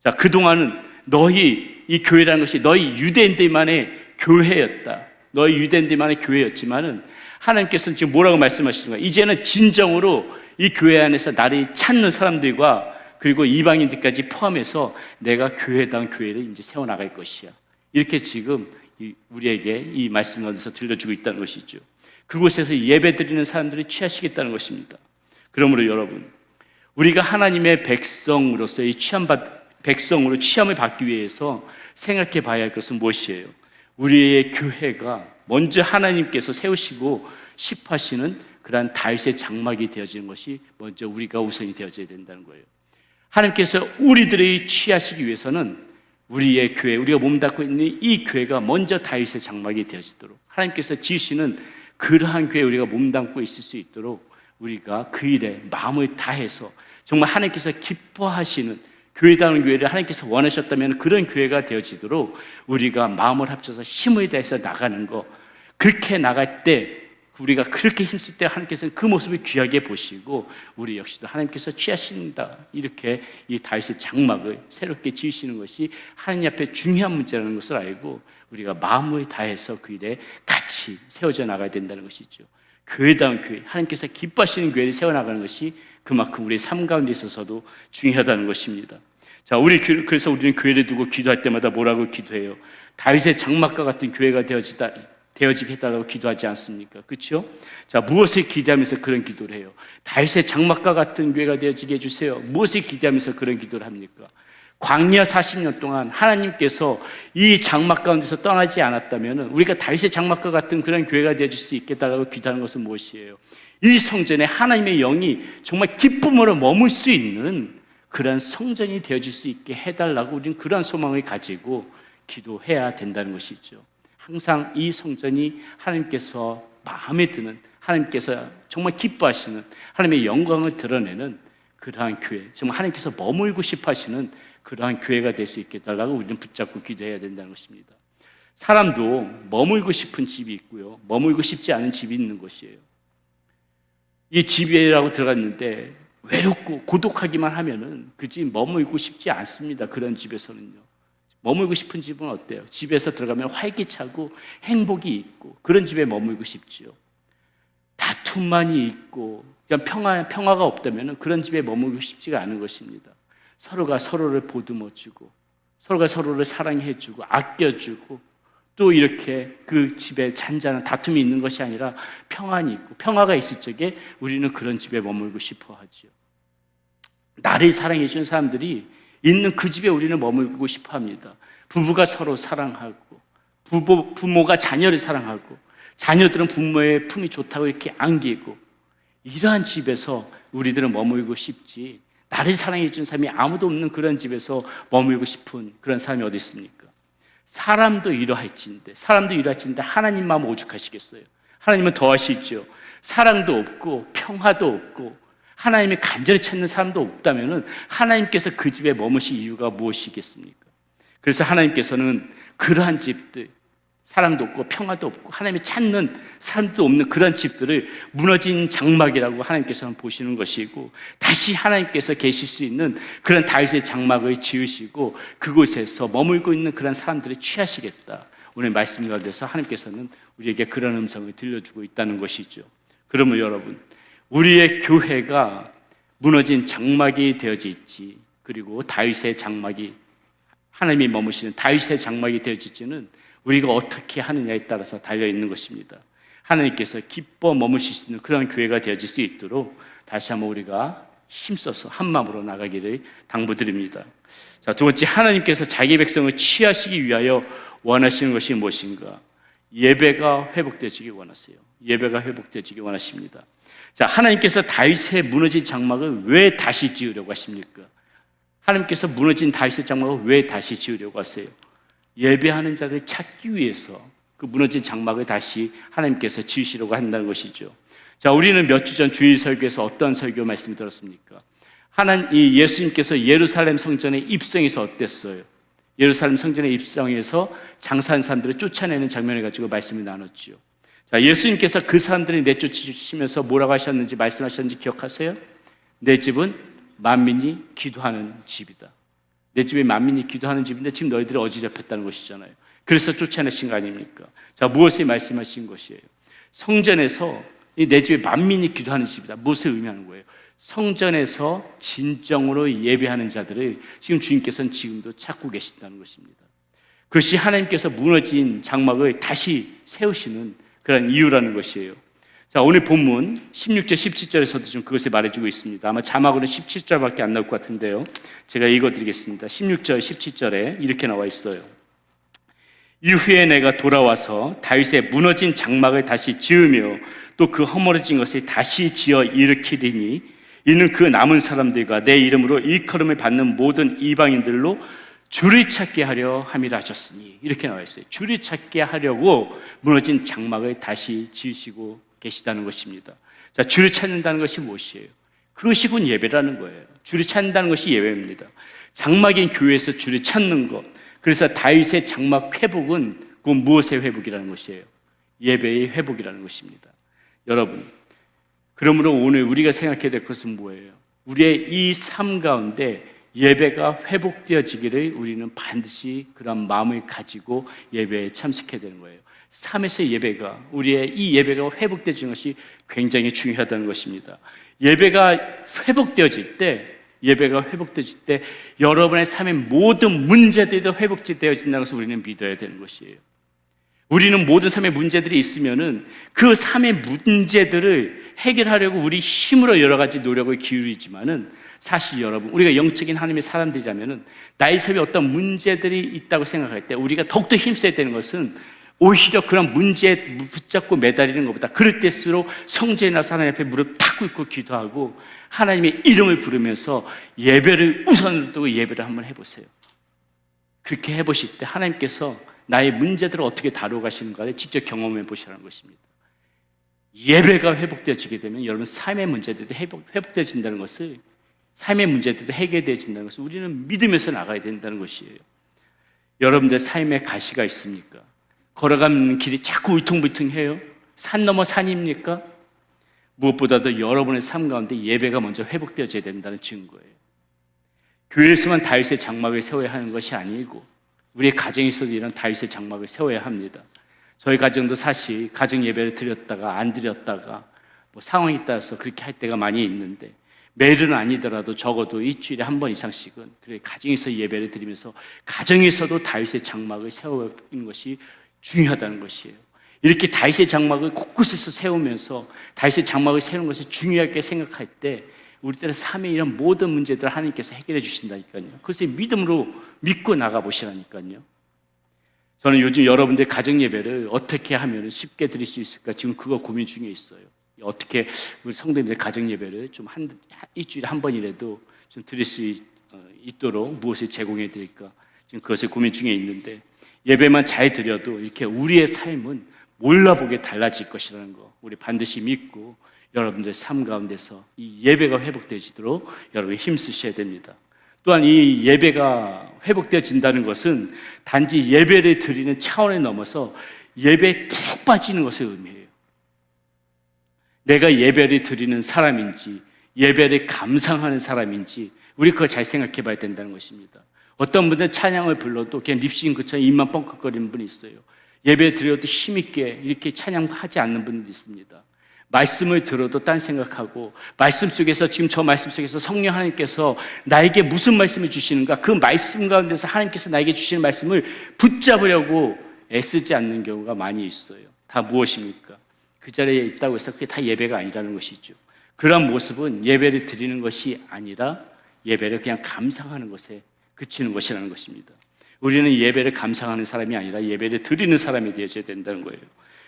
Speaker 2: 자, 그동안은 너희, 이 교회라는 것이 너희 유대인들만의 교회였다, 너희 유대인들만의 교회였지만은 하나님께서는 지금 뭐라고 말씀하시는 거예요? 이제는 진정으로 이 교회 안에서 나를 찾는 사람들과 그리고 이방인들까지 포함해서 내가 교회다운 교회를 이제 세워나갈 것이야, 이렇게 지금 우리에게 이 말씀 가운데서 들려주고 있다는 것이죠. 그곳에서 예배드리는 사람들을 취하시겠다는 것입니다. 그러므로 여러분, 우리가 하나님의 백성으로서의 백성으로 취함을 받기 위해서 생각해 봐야 할 것은 무엇이에요? 우리의 교회가 먼저 하나님께서 세우시고 싶어하시는 그러한 다윗의 장막이 되어지는 것이 먼저 우리가 우선이 되어져야 된다는 거예요. 하나님께서 우리들이 취하시기 위해서는 우리의 교회, 우리가 몸담고 있는 이 교회가 먼저 다윗의 장막이 되어지도록, 하나님께서 지으시는 그러한 교회에 우리가 몸담고 있을 수 있도록 우리가 그 일에 마음을 다해서 정말 하나님께서 기뻐하시는 교회다운 교회를 하나님께서 원하셨다면 그런 교회가 되어지도록 우리가 마음을 합쳐서 힘을 다해서 나가는 거, 그렇게 나갈 때, 우리가 그렇게 힘쓸 때 하나님께서는 그 모습을 귀하게 보시고 우리 역시도 하나님께서 취하신다, 이렇게 이 다윗의 장막을 새롭게 지으시는 것이 하나님 앞에 중요한 문제라는 것을 알고 우리가 마음을 다해서 그 일에 같이 세워져 나가야 된다는 것이죠. 교회다운 교회, 하나님께서 기뻐하시는 교회를 세워나가는 것이 그만큼 우리의 삶 가운데 있어서도 중요하다는 것입니다. 자, 그래서 우리는 교회를 두고 기도할 때마다 뭐라고 기도해요? 다윗의 장막과 같은 교회가 되어지게 해달라고 기도하지 않습니까? 그렇죠? 자, 무엇을 기대하면서 그런 기도를 해요? 다윗의 장막과 같은 교회가 되어지게 해주세요. 무엇을 기대하면서 그런 기도를 합니까? 광야 40년 동안 하나님께서 이 장막 가운데서 떠나지 않았다면 우리가 다윗의 장막과 같은 그런 교회가 되어질 수 있겠다고 기도하는 것은 무엇이에요? 이 성전에 하나님의 영이 정말 기쁨으로 머물 수 있는 그런 성전이 되어질 수 있게 해달라고 우리는 그런 소망을 가지고 기도해야 된다는 것이죠. 항상 이 성전이 하나님께서 마음에 드는, 하나님께서 정말 기뻐하시는 하나님의 영광을 드러내는 그러한 교회, 정말 하나님께서 머물고 싶어 하시는 그러한 교회가 될 수 있게 해달라고 우리는 붙잡고 기도해야 된다는 것입니다. 사람도 머물고 싶은 집이 있고요, 머물고 싶지 않은 집이 있는 것이에요. 이 집이라고 들어갔는데 외롭고 고독하기만 하면은 그 집 머물고 싶지 않습니다. 그런 집에서는요. 머물고 싶은 집은 어때요? 집에서 들어가면 활기차고 행복이 있고 그런 집에 머물고 싶지요. 다툼만이 있고 그냥 평화가 없다면 그런 집에 머물고 싶지가 않은 것입니다. 서로가 서로를 보듬어주고 서로가 서로를 사랑해주고 아껴주고 또 이렇게 그 집에 잔잔한 다툼이 있는 것이 아니라 평안이 있고 평화가 있을 적에 우리는 그런 집에 머물고 싶어 하지요. 나를 사랑해 준 사람들이 있는 그 집에 우리는 머물고 싶어 합니다. 부부가 서로 사랑하고 부모가 자녀를 사랑하고 자녀들은 부모의 품이 좋다고 이렇게 안기고 이러한 집에서 우리들은 머물고 싶지, 나를 사랑해 준 사람이 아무도 없는 그런 집에서 머물고 싶은 그런 사람이 어디 있습니까? 사람도 이러할진데 하나님만 오죽하시겠어요? 하나님은 더 하시죠. 사랑도 없고 평화도 없고 하나님의 간절히 찾는 사람도 없다면 하나님께서 그 집에 머무실 이유가 무엇이겠습니까? 그래서 하나님께서는 그러한 집들, 사랑도 없고 평화도 없고 하나님이 찾는 사람도 없는 그런 집들을 무너진 장막이라고 하나님께서는 보시는 것이고, 다시 하나님께서 계실 수 있는 그런 다윗의 장막을 지으시고 그곳에서 머물고 있는 그런 사람들을 취하시겠다. 오늘 말씀 가운데서 하나님께서는 우리에게 그런 음성을 들려주고 있다는 것이죠. 그러면 여러분, 우리의 교회가 무너진 장막이 되어져 있지, 그리고 다윗의 장막이, 하나님이 머무시는 다윗의 장막이 되어져 있지는 우리가 어떻게 하느냐에 따라서 달려있는 것입니다. 하나님께서 기뻐 머무실 수 있는 그런 교회가 되어질 수 있도록 다시 한번 우리가 힘써서 한 마음으로 나가기를 당부드립니다. 자, 두 번째, 하나님께서 자기 백성을 취하시기 위하여 원하시는 것이 무엇인가? 예배가 회복되어지기 원하세요. 예배가 회복되어지기 원하십니다. 자, 하나님께서 다윗의 무너진 장막을 왜 다시 지으려고 하십니까? 하나님께서 무너진 다윗의 장막을 왜 다시 지으려고 하세요? 예배하는 자를 찾기 위해서 그 무너진 장막을 다시 하나님께서 지으시려고 한다는 것이죠. 자, 우리는 몇 주 전 주일 설교에서 어떤 설교 말씀 들었습니까? 예수님께서 예루살렘 성전에 입성해서 어땠어요? 예루살렘 성전에 입성해서 장사한 사람들을 쫓아내는 장면을 가지고 말씀을 나눴죠. 자, 예수님께서 그 사람들을 내쫓으시면서 뭐라고 하셨는지 말씀하셨는지 기억하세요? 내 집은 만민이 기도하는 집이다. 내 집에 만민이 기도하는 집인데 지금 너희들이 어지럽혔다는 것이잖아요. 그래서 쫓아내신 거 아닙니까? 자, 무엇을 말씀하신 것이에요? 성전에서 내 집에 만민이 기도하는 집이다. 무엇을 의미하는 거예요? 성전에서 진정으로 예배하는 자들을 지금 주님께서는 지금도 찾고 계신다는 것입니다. 그것이 하나님께서 무너진 장막을 다시 세우시는 그런 이유라는 것이에요. 자, 오늘 본문 16절, 17절에서도 좀 그것을 말해주고 있습니다. 아마 자막으로는 17절밖에 안 나올 것 같은데요. 제가 읽어드리겠습니다. 16절, 17절에 이렇게 나와 있어요. 이후에 내가 돌아와서 다윗의 무너진 장막을 다시 지으며 또 그 허물어진 것을 다시 지어 일으키리니 이는 그 남은 사람들과 내 이름으로 일컬음을 받는 모든 이방인들로 주를 찾게 하려 함이라 하셨으니, 이렇게 나와 있어요. 주를 찾게 하려고 무너진 장막을 다시 지으시고 계시다는 것입니다. 자, 주를 찾는다는 것이 무엇이에요? 그것이 곧 예배라는 거예요. 주를 찾는다는 것이 예배입니다. 장막인 교회에서 주를 찾는 것. 그래서 다윗의 장막 회복은 곧 무엇의 회복이라는 것이에요? 예배의 회복이라는 것입니다. 여러분, 그러므로 오늘 우리가 생각해야 될 것은 뭐예요? 우리의 이 삶 가운데 예배가 회복되어지기를 우리는 반드시 그런 마음을 가지고 예배에 참석해야 되는 거예요. 삶에서의 예배가, 우리의 이 예배가 회복되어지는 것이 굉장히 중요하다는 것입니다. 예배가 회복되어질 때 여러분의 삶의 모든 문제들이 회복되어진다는 것을 우리는 믿어야 되는 것이에요. 우리는 모든 삶의 문제들이 있으면은 그 삶의 문제들을 해결하려고 우리 힘으로 여러 가지 노력을 기울이지만은 사실 여러분, 우리가 영적인 하나님의 사람들이라면은 나의 삶에 어떤 문제들이 있다고 생각할 때 우리가 더욱더 힘써야 되는 것은 오히려 그런 문제에 붙잡고 매달리는 것보다 그럴 때일수록 성전에 나서 하나님 앞에 무릎 탁 꿇고 기도하고 하나님의 이름을 부르면서 예배를 우선으로 두고 예배를 한번 해보세요. 그렇게 해보실 때 하나님께서 나의 문제들을 어떻게 다루어 가시는가를 직접 경험해 보시라는 것입니다. 예배가 회복되어지게 되면 여러분 삶의 문제들이 회복되어진다는 것을
Speaker 3: 삶의 문제들도 해결되어진다는 것은 우리는 믿으면서 나가야 된다는 것이에요. 여러분들 삶에 가시가 있습니까? 걸어가는 길이 자꾸 울퉁불퉁해요? 산 넘어 산입니까? 무엇보다도 여러분의 삶 가운데 예배가 먼저 회복되어져야 된다는 증거예요. 교회에서만 다윗의 장막을 세워야 하는 것이 아니고 우리의 가정에서도 이런 다윗의 장막을 세워야 합니다. 저희 가정도 사실 가정 예배를 드렸다가 안 드렸다가 뭐 상황에 따라서 그렇게 할 때가 많이 있는데, 매일은 아니더라도 적어도 일주일에 한 번 이상씩은 그래 가정에서 예배를 드리면서 가정에서도 다윗의 장막을 세우는 것이 중요하다는 것이에요. 이렇게 다윗의 장막을 곳곳에서 세우면서 다윗의 장막을 세우는 것을 중요하게 생각할 때 우리들의 삶의 이런 모든 문제들을 하나님께서 해결해 주신다니까요. 그것을 믿음으로 믿고 나가 보시라니까요. 저는 요즘 여러분들 가정 예배를 어떻게 하면 쉽게 드릴 수 있을까 지금 그거 고민 중에 있어요. 어떻게 우리 성도님들 가정 예배를 좀 일주일에 한 번이라도 좀 드릴 수 있도록 무엇을 제공해 드릴까 지금 그것을 고민 중에 있는데, 예배만 잘 드려도 이렇게 우리의 삶은 몰라보게 달라질 것이라는 거 우리 반드시 믿고 여러분들의 삶 가운데서 이 예배가 회복되지도록 여러분이 힘쓰셔야 됩니다. 또한 이 예배가 회복되어진다는 것은 단지 예배를 드리는 차원에 넘어서 예배에 푹 빠지는 것을 의미해요. 내가 예배를 드리는 사람인지 예배를 감상하는 사람인지 우리 그거 잘 생각해 봐야 된다는 것입니다. 어떤 분들은 찬양을 불러도 그냥 립싱 그처럼 입만 뻥긋거리는 분이 있어요. 예배 드려도 힘있게 이렇게 찬양하지 않는 분들이 있습니다. 말씀을 들어도 딴 생각하고, 말씀 속에서 지금 저 말씀 속에서 성령 하나님께서 나에게 무슨 말씀을 주시는가, 그 말씀 가운데서 하나님께서 나에게 주시는 말씀을 붙잡으려고 애쓰지 않는 경우가 많이 있어요. 다 무엇입니까? 그 자리에 있다고 해서 그게 다 예배가 아니라는 것이죠. 그런 모습은 예배를 드리는 것이 아니라 예배를 그냥 감상하는 것에 그치는 것이라는 것입니다. 우리는 예배를 감상하는 사람이 아니라 예배를 드리는 사람이 되어져야 된다는 거예요.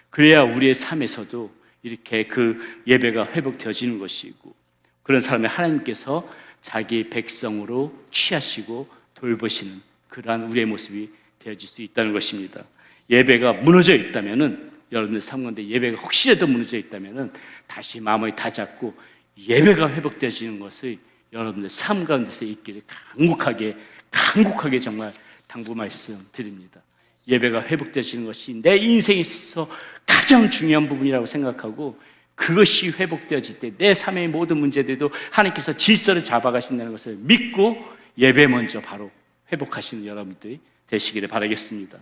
Speaker 3: 그래야 우리의 삶에서도 이렇게 그 예배가 회복되어지는 것이고, 그런 사람의 하나님께서 자기 백성으로 취하시고 돌보시는 그러한 우리의 모습이 되어질 수 있다는 것입니다. 예배가 무너져 있다면은, 여러분들 삶 가운데 예배가 혹시라도 무너져 있다면은 다시 마음을 다잡고 예배가 회복되어지는 것을 여러분들 삶 가운데서 있기를 간곡하게 정말 당부 말씀드립니다. 예배가 회복되어지는 것이 내 인생에 있어서 가장 중요한 부분이라고 생각하고, 그것이 회복되어질 때 내 삶의 모든 문제들도 하나님께서 질서를 잡아가신다는 것을 믿고 예배 먼저 바로 회복하시는 여러분들이 되시기를 바라겠습니다.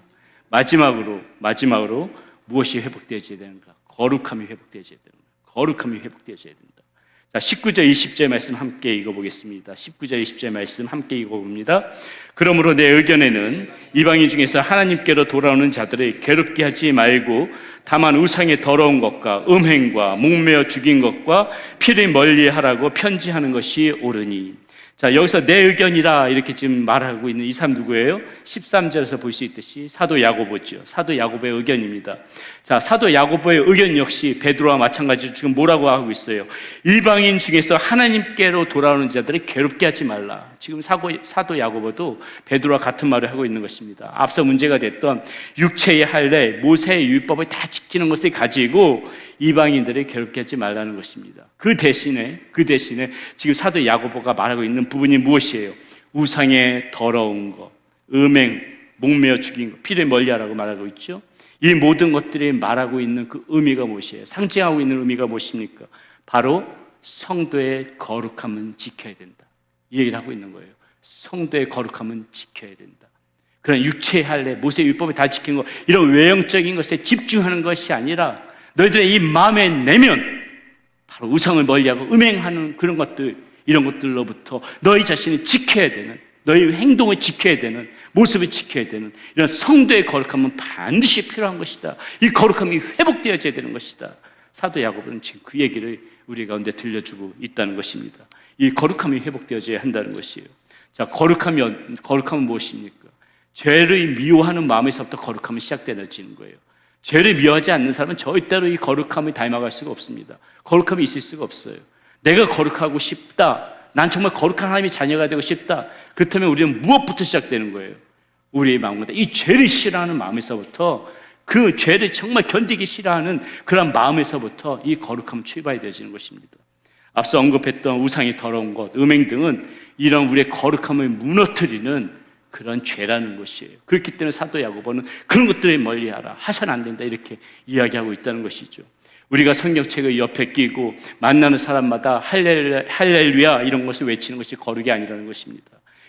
Speaker 3: 마지막으로 무엇이 회복되어져야 되는가? 거룩함이 회복되어져야 되는가? 거룩함이 회복되어져야 된다. 자, 19절 20절 말씀 함께 읽어보겠습니다. 19절 20절 말씀 함께 읽어봅니다. 그러므로 내 의견에는 이방인 중에서 하나님께로 돌아오는 자들을 괴롭게 하지 말고 다만 우상의 더러운 것과 음행과 목매어 죽인 것과 피를 멀리하라고 편지하는 것이 옳으니. 자, 여기서 내 의견이라 이렇게 지금 말하고 있는 이 사람 누구예요? 13절에서 볼 수 있듯이 사도 야고보죠. 사도 야고보의 의견입니다. 자, 사도 야고보의 의견 역시 베드로와 마찬가지로 지금 뭐라고 하고 있어요? 이방인 중에서 하나님께로 돌아오는 자들을 괴롭게 하지 말라. 지금 사도 야고보도 베드로와 같은 말을 하고 있는 것입니다. 앞서 문제가 됐던 육체의 할례, 모세의 율법을 다 지키는 것을 가지고 이방인들을 괴롭게 하지 말라는 것입니다. 그 대신에 지금 사도 야고보가 말하고 있는 부분이 무엇이에요? 우상의 더러운 것, 음행, 목매어 죽인 것, 피를 멀리하라고 말하고 있죠. 이 모든 것들이 말하고 있는 그 의미가 무엇이에요? 상징하고 있는 의미가 무엇입니까? 바로 성도의 거룩함은 지켜야 된다, 이 얘기를 하고 있는 거예요. 성도의 거룩함은 지켜야 된다. 그런 육체의 할례, 모세의 율법을 다 지키는 것, 이런 외형적인 것에 집중하는 것이 아니라 너희들의 이 마음의 내면, 바로 우상을 멀리하고 음행하는 그런 것들, 이런 것들로부터 너희 자신을 지켜야 되는, 너희 행동을 지켜야 되는, 모습을 지켜야 되는 이런 성도의 거룩함은 반드시 필요한 것이다. 이 거룩함이 회복되어져야 되는 것이다. 사도 야고보는 지금 그 얘기를 우리 가운데 들려주고 있다는 것입니다. 이 거룩함이 회복되어져야 한다는 것이에요. 자, 거룩함은 무엇입니까? 죄를 미워하는 마음에서부터 거룩함이 시작되어지는 거예요. 죄를 미워하지 않는 사람은 절대로 이 거룩함을 닮아갈 수가 없습니다. 거룩함이 있을 수가 없어요. 내가 거룩하고 싶다, 난 정말 거룩한 하나님의 자녀가 되고 싶다, 그렇다면 우리는 무엇부터 시작되는 거예요? 우리의 마음보다 이 죄를 싫어하는 마음에서부터, 그 죄를 정말 견디기 싫어하는 그런 마음에서부터 이 거룩함은 출발이 되어지는 것입니다. 앞서 언급했던 우상이 더러운 것, 음행 등은 이런 우리의 거룩함을 무너뜨리는 그런 죄라는 것이에요. 그렇기 때문에 사도 야고보는 그런 것들을 멀리하라, 하선 안 된다, 이렇게 이야기하고 있다는 것이죠. 우리가 성경책을 옆에 끼고 만나는 사람마다 할렐루야 이런 것을 외치는 것이 거룩이 아니라는 것입니다.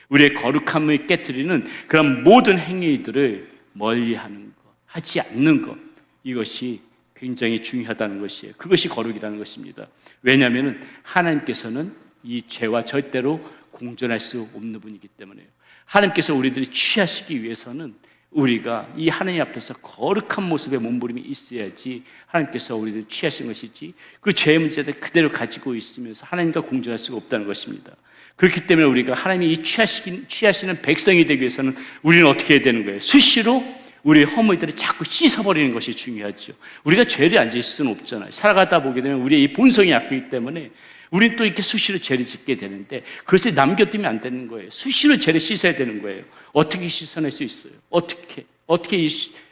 Speaker 3: 우리의 거룩함을 깨트리는 그런 모든 행위들을 멀리하는 것, 하지 않는 것, 이것이 굉장히 중요하다는 것이에요. 그것이 거룩이라는 것입니다. 왜냐하면 하나님께서는 이 죄와 절대로 공존할 수 없는 분이기 때문에요. 하나님께서 우리들이 취하시기 위해서는 우리가 이 하나님 앞에서 거룩한 모습의 몸부림이 있어야지 하나님께서 우리를 취하신 것이지, 그 죄의 문제를 그대로 가지고 있으면서 하나님과 공존할 수가 없다는 것입니다. 그렇기 때문에 우리가 하나님이 이 취하시는 백성이 되기 위해서는 우리는 어떻게 해야 되는 거예요? 수시로 우리의 허물들을 자꾸 씻어버리는 것이 중요하죠. 우리가 죄를 안 지을 수는 없잖아요. 살아가다 보게 되면 우리의 이 본성이 약하기 때문에 우리는 또 이렇게 수시로 죄를 짓게 되는데, 그것을 남겨두면 안 되는 거예요. 수시로 죄를 씻어야 되는 거예요. 어떻게 씻어낼 수 있어요? 어떻게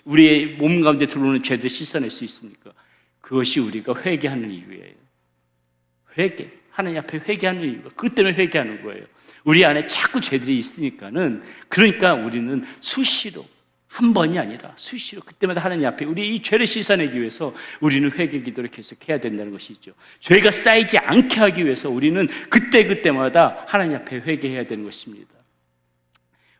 Speaker 3: 우리의 몸 가운데 들어오는 죄들을 씻어낼 수 있습니까? 그것이 우리가 회개하는 이유예요. 회개, 하나님 앞에 회개하는 이유가 그것 때문에 회개하는 거예요. 우리 안에 자꾸 죄들이 있으니까는, 그러니까 우리는 수시로, 한 번이 아니라 수시로 그때마다 하나님 앞에 우리 이 죄를 씻어내기 위해서 우리는 회개 기도를 계속해야 된다는 것이죠. 죄가 쌓이지 않게 하기 위해서 우리는 그때마다 하나님 앞에 회개해야 되는 것입니다.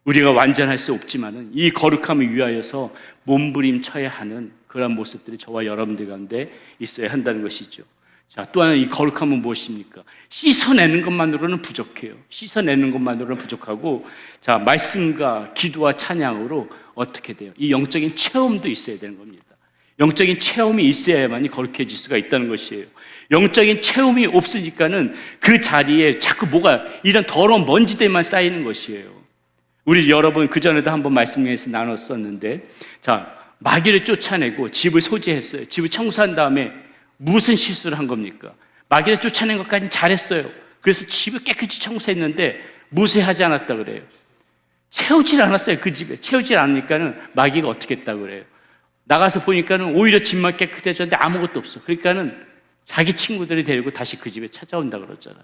Speaker 3: 우리가 완전할 수 없지만은 이 거룩함을 위하여서 몸부림쳐야 하는 그런 모습들이 저와 여러분들 가운데 있어야 한다는 것이죠. 자, 또 하나 이 거룩함은 무엇입니까? 씻어내는 것만으로는 부족해요. 씻어내는 것만으로는 부족하고, 자, 말씀과 기도와 찬양으로 어떻게 돼요? 이 영적인 체험도 있어야 되는 겁니다. 영적인 체험이 있어야만이 거룩해질 수가 있다는 것이에요. 영적인 체험이 없으니까는 그 자리에 자꾸 이런 더러운 먼지들만 쌓이는 것이에요. 우리 여러분 그전에도 한번 말씀에서 나눴었는데, 자, 마귀를 쫓아내고 집을 소지했어요. 집을 청소한 다음에 무슨 실수를 한 겁니까? 마귀를 쫓아낸 것까지는 잘했어요. 그래서 집을 깨끗이 청소했는데 무쇠하지 않았다 그래요. 채우질 않았어요. 그 집에 채우질 않으니까는 마귀가 어떻게 했다고 그래요? 나가서 보니까는 오히려 집만 깨끗해졌는데 아무것도 없어. 그러니까는 자기 친구들이 데리고 다시 그 집에 찾아온다 그러잖아요.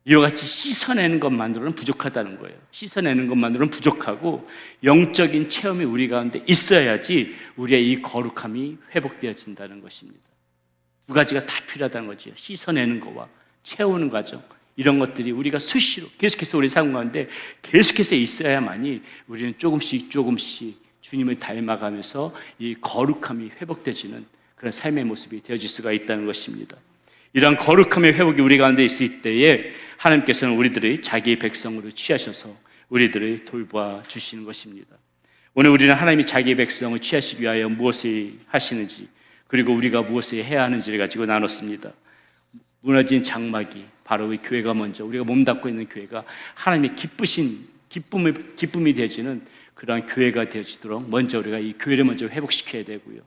Speaker 3: 이와 같이 씻어내는 것만으로는 부족하다는 거예요. 씻어내는 것만으로는 부족하고, 영적인 체험이 우리 가운데 있어야지 우리의 이 거룩함이 회복되어진다는 것입니다. 두 가지가 다 필요하다는 거죠. 씻어내는 것과 채우는 과정, 이런 것들이 우리가 수시로 계속해서 우리 삶 가운데 계속해서 있어야만이 우리는 조금씩 주님을 닮아가면서 이 거룩함이 회복되어지는 그런 삶의 모습이 되어질 수가 있다는 것입니다. 이러한 거룩함의 회복이 우리 가운데 있을 때에 하나님께서는 우리들의 자기의 백성으로 취하셔서 우리들을 돌봐 주시는 것입니다. 오늘 우리는 하나님이 자기의 백성을 취하시기 위하여 무엇을 하시는지, 그리고 우리가 무엇을 해야 하는지를 가지고 나눴습니다. 무너진 장막이 바로 이 교회가 먼저, 우리가 몸담고 있는 교회가 하나님의 기쁨이 되어지는 그러한 교회가 되어지도록 먼저 우리가 이 교회를 먼저 회복시켜야 되고요.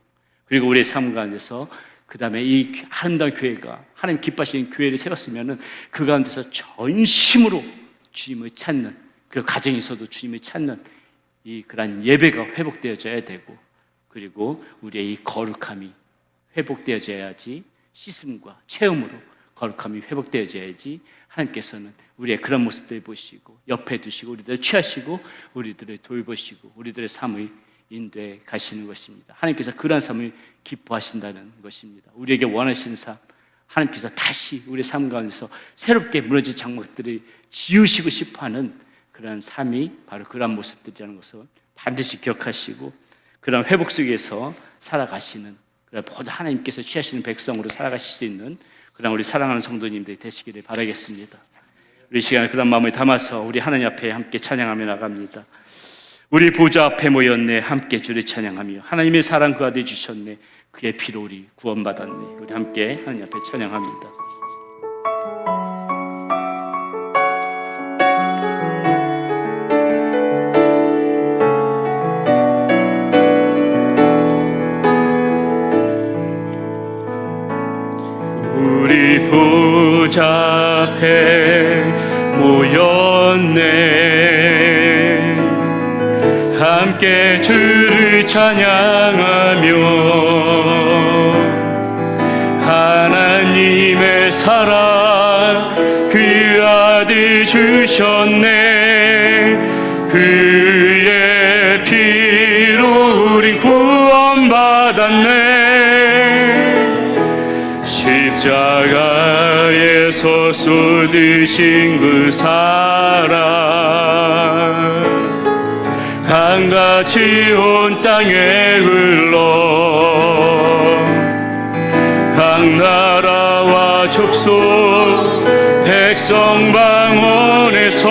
Speaker 3: 그리고 우리의 삶 가운데서 그 다음에 이 아름다운 교회가, 하나님 기뻐하시는 교회를 세웠으면은 그 가운데서 전심으로 주님을 찾는, 그 가정에서도 주님을 찾는 이 그런 예배가 회복되어져야 되고, 그리고 우리의 이 거룩함이 회복되어져야지, 씻음과 체험으로 거룩함이 회복되어져야지 하나님께서는 우리의 그런 모습들을 보시고 옆에 두시고 우리들을 취하시고 우리들을 돌보시고 우리들의 삶을 인도해 가시는 것입니다. 하나님께서 그러한 삶을 기뻐하신다는 것입니다. 우리에게 원하시는 삶, 하나님께서 다시 우리의 삶 가운데서 새롭게 무너진 장막들을 지으시고 싶어하는 그러한 삶이 바로 그러한 모습들이라는 것을 반드시 기억하시고, 그러한 회복 속에서 살아가시는, 보다 하나님께서 취하시는 백성으로 살아가실 수 있는 그런 우리 사랑하는 성도님들이 되시기를 바라겠습니다. 우리 시간에 그런 마음을 담아서 우리 하나님 앞에 함께 찬양하며 나갑니다. 우리 보좌 앞에 모였네, 함께 주를 찬양하며 하나님의 사랑 그 아들 주셨네, 그의 피로 우리 구원받았네. 우리 함께 하나님 앞에 찬양합니다.
Speaker 2: 우리 보좌 앞에 모였네, 함께 주를 찬양하며 하나님 하나님의 사랑 그 아들 주셨네. 그의 피로 우리 구원받았네. 십자가에서 쏟으신 그 사랑 강같이 온 땅에 흘러 각 나라와 족속 백성 방언에서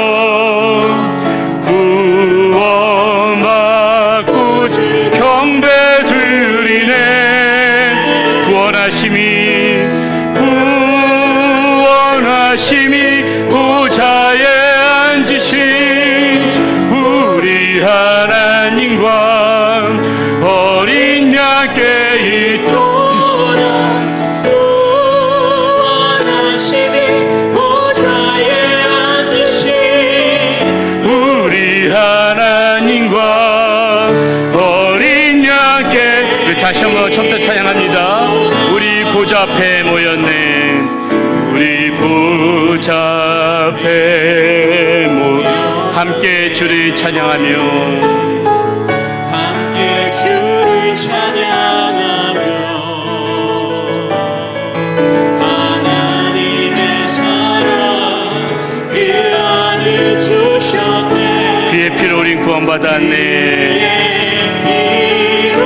Speaker 2: 구원받고 경배 드리네. 구원하심이 보좌에 앉으신 우리 하나님과 어린 양께 있도다.
Speaker 4: 구원하심이 보좌에 앉으신
Speaker 2: 우리 하나님과 어린 양께. 다시 한번 처음부터 찬양합니다. 우리 보좌 앞에 모였네. 우리 보좌 앞에 함께 주를 찬양하며
Speaker 4: 함께 주를 찬양하며 하나님의 사랑 그 아들 주셨네.
Speaker 2: 그의 피로 우린 구원받았네.
Speaker 4: 그의 피로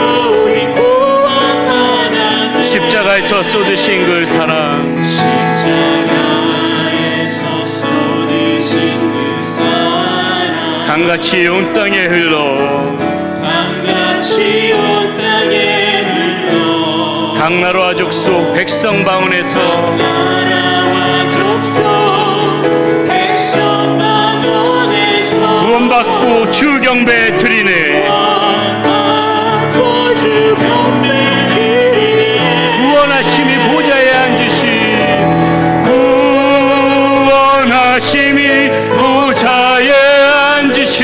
Speaker 4: 우리 구원받았네.
Speaker 2: 십자가에서 쏟으신 그 사랑
Speaker 4: 십자가에서 쏟으신 그 사랑
Speaker 2: 강같이 온 땅에 흘러
Speaker 4: 강같이 온 땅에 흘러
Speaker 2: 각 나라와 족속 백성 방언에서
Speaker 4: 나라와 족속 백성 방언에서
Speaker 2: 구원받고 주 경배 드리네.
Speaker 4: 구원받고 주 경배 드리네.
Speaker 2: 구원하심이 보좌에 앉으신 구원하심이 보좌에 앉으신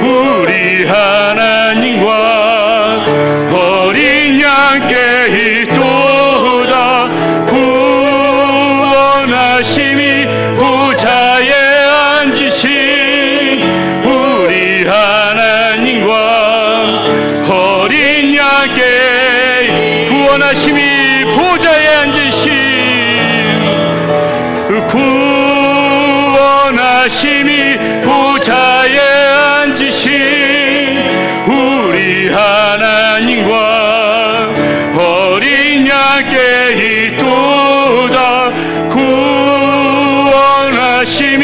Speaker 2: 우리 하나님과 어린 양께 있도다. 구원하심이 보좌에 앉으신 우리 하나님과 어린 양께 구원하심이 보좌에 앉으신 구원하심이 보좌에 앉으신 우리 하나님과 어린 양께 있도다. 구원하심이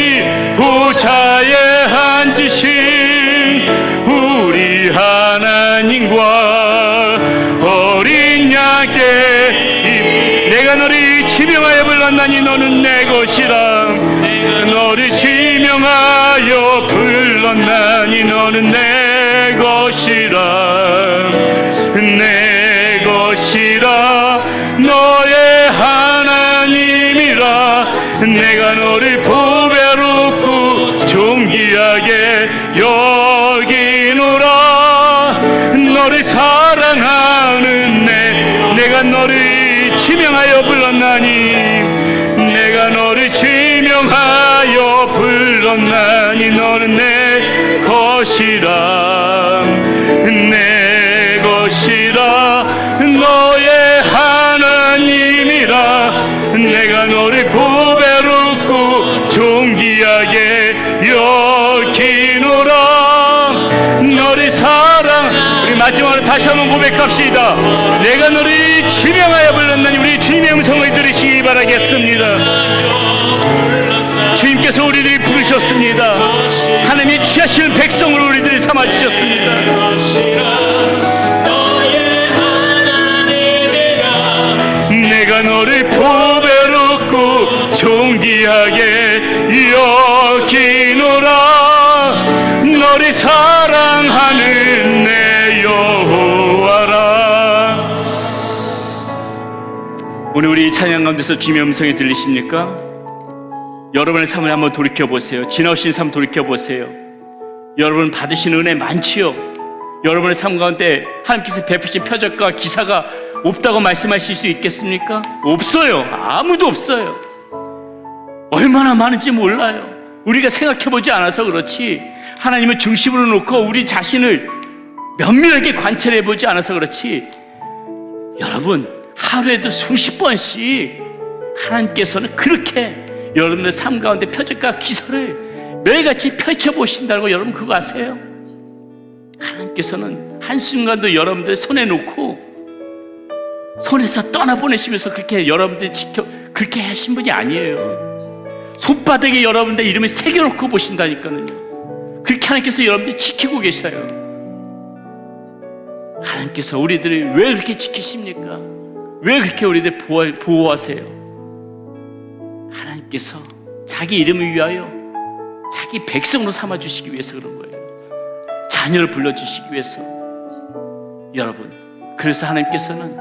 Speaker 2: 보좌에 앉으신 우리 하나님과 어린 양께 내가 너를 지명하여 불렀나니 너는 내 것이라. 내가 너를 지명하여 불렀나니 너는 내 것이라. 내 것이라 너의 하나님이라. 내가 너를 보배롭고 존귀하게 여기노라. 너를 사랑하는 내가 너를 지명하여 불렀나니 내가 너를 지명하여 불렀나니 너는 내 것이라. 내 것이라 너의 하나님이라. 내가 너를 보배롭고 존귀하게 여기노라. 너를 사랑. 우리 마지막으로 다시 한번 고백합시다. 내가 너를 지명하여 불렀나니 우리 주님의 음성을 들으시기 바라겠습니다. 주님께서 우리들을 부르셨습니다. 하나님이 취하시는 백성을 우리들을 삼아주셨습니다. 내가 너를 보배롭고 존귀하게 여기노라. 너를 사랑하는 내 여호와라. 오늘 우리 찬양 가운데서 주님의 음성이 들리십니까? 여러분의 삶을 한번 돌이켜보세요. 지나오신 삶 돌이켜보세요. 여러분 받으신 은혜 많지요? 여러분의 삶 가운데 하나님께서 베푸신 표적과 기사가
Speaker 3: 없다고 말씀하실 수 있겠습니까? 없어요. 아무도 없어요. 얼마나 많은지 몰라요. 우리가 생각해보지 않아서 그렇지, 하나님을 중심으로 놓고 우리 자신을 면밀하게 관찰해보지 않아서 그렇지, 여러분 하루에도 수십 번씩 하나님께서는 그렇게 여러분의 삶 가운데 표적과 기사를 매일같이 펼쳐보신다고 여러분 그거 아세요? 하나님께서는 한순간도 여러분들 손에 놓고 손에서 떠나보내시면서 그렇게 여러분들 그렇게 하신 분이 아니에요. 손바닥에 여러분들 이름을 새겨놓고 보신다니까요. 그렇게 하나님께서 여러분들 지키고 계셔요. 하나님께서 우리들을 왜 그렇게 지키십니까? 왜 그렇게 우리들 보호하세요? 하나님께서 자기 이름을 위하여 자기 백성으로 삼아주시기 위해서 그런 거예요. 자녀를 불러주시기 위해서. 여러분, 그래서 하나님께서는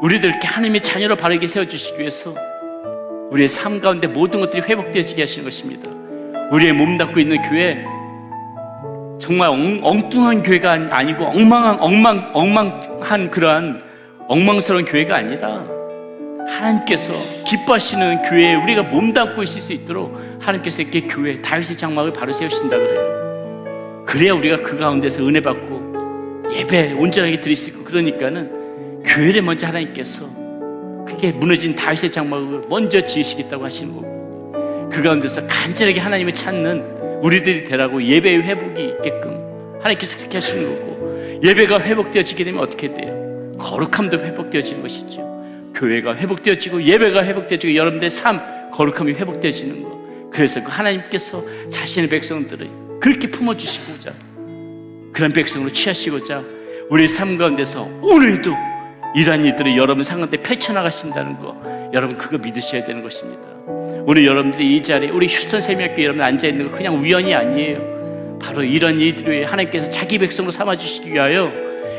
Speaker 3: 우리들 이렇게 하나님의 자녀로 바르게 세워주시기 위해서 우리의 삶 가운데 모든 것들이 회복되어지게 하시는 것입니다. 우리의 몸담고 있는 교회, 정말 엉뚱한 교회가 아니고 엉망한 그러한 엉망스러운 교회가 아니라 하나님께서 기뻐하시는 교회에 우리가 몸담고 있을 수 있도록 하나님께서 이렇게 교회 다윗의 장막을 바로 세우신다 그래요. 그래야 우리가 그 가운데서 은혜 받고 예배 온전하게 드릴 수 있고, 그러니까는 교회를 먼저 하나님께서 그게 무너진 다윗의 장막을 먼저 지으시겠다고 하시는 거고, 그 가운데서 간절하게 하나님을 찾는 우리들이 되라고 예배의 회복이 있게끔 하나님께서 그렇게 하시는 거고, 예배가 회복되어지게 되면 어떻게 돼요? 거룩함도 회복되어지는 것이죠. 교회가 회복되어지고 예배가 회복되어지고 여러분들의 삶 거룩함이 회복되어지는 거. 그래서 그 하나님께서 자신의 백성들을 그렇게 품어주시고자, 그런 백성으로 취하시고자 우리 삶 가운데서 오늘도 이러한 이들을 여러분 삶 가운데 펼쳐나가신다는 거, 여러분 그거 믿으셔야 되는 것입니다. 오늘 여러분들이 이 자리에 우리 휴스턴 세미학교에 여러분 앉아있는 거 그냥 우연이 아니에요. 바로 이런 이들을 하나님께서 자기 백성으로 삼아주시기 위하여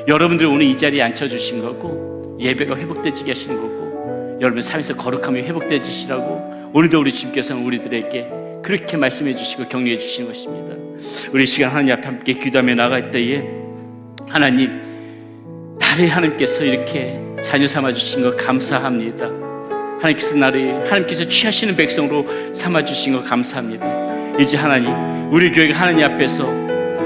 Speaker 3: 여러분들을 오늘 이 자리에 앉혀주신 거고, 예배가 회복되지게 하시는 거고, 여러분 삶에서 거룩함이 회복되지시라고 오늘도 우리 주님께서는 우리들에게 그렇게 말씀해 주시고 격려해 주시는 것입니다. 우리 시간 하나님 앞에 함께 기도하며 나갈 때에 하나님, 나를 하나님께서 이렇게 자녀 삼아주신 것 감사합니다. 하나님께서 취하시는 백성으로 삼아주신 것 감사합니다. 이제 하나님, 우리 교회가 하나님 앞에서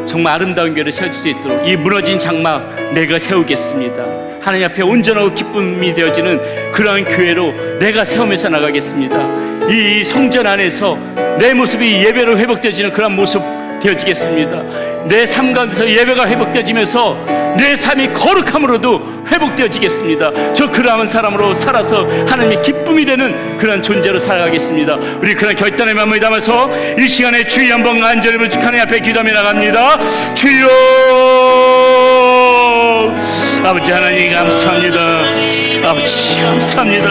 Speaker 3: 정말 아름다운 교회를 세워줄 수 있도록 이 무너진 장막 내가 세우겠습니다. 하나님 앞에 온전하고 기쁨이 되어지는 그러한 교회로 내가 세우면서 나가겠습니다. 이 성전 안에서 내 모습이 예배로 회복되어지는 그런 모습 되어지겠습니다. 내 삶 가운데서 예배가 회복되어지면서 내 삶이 거룩함으로도 회복되어지겠습니다. 저 그러한 사람으로 살아서 하나님의 기쁨이 되는 그런 존재로 살아가겠습니다. 우리 그런 결단의 마음을 담아서 이 시간에 주여 한번 간절히 부르짖고 하나님 앞에 기도하며 나갑니다. 주여, 아버지 하나님 감사합니다. 아버지 감사합니다.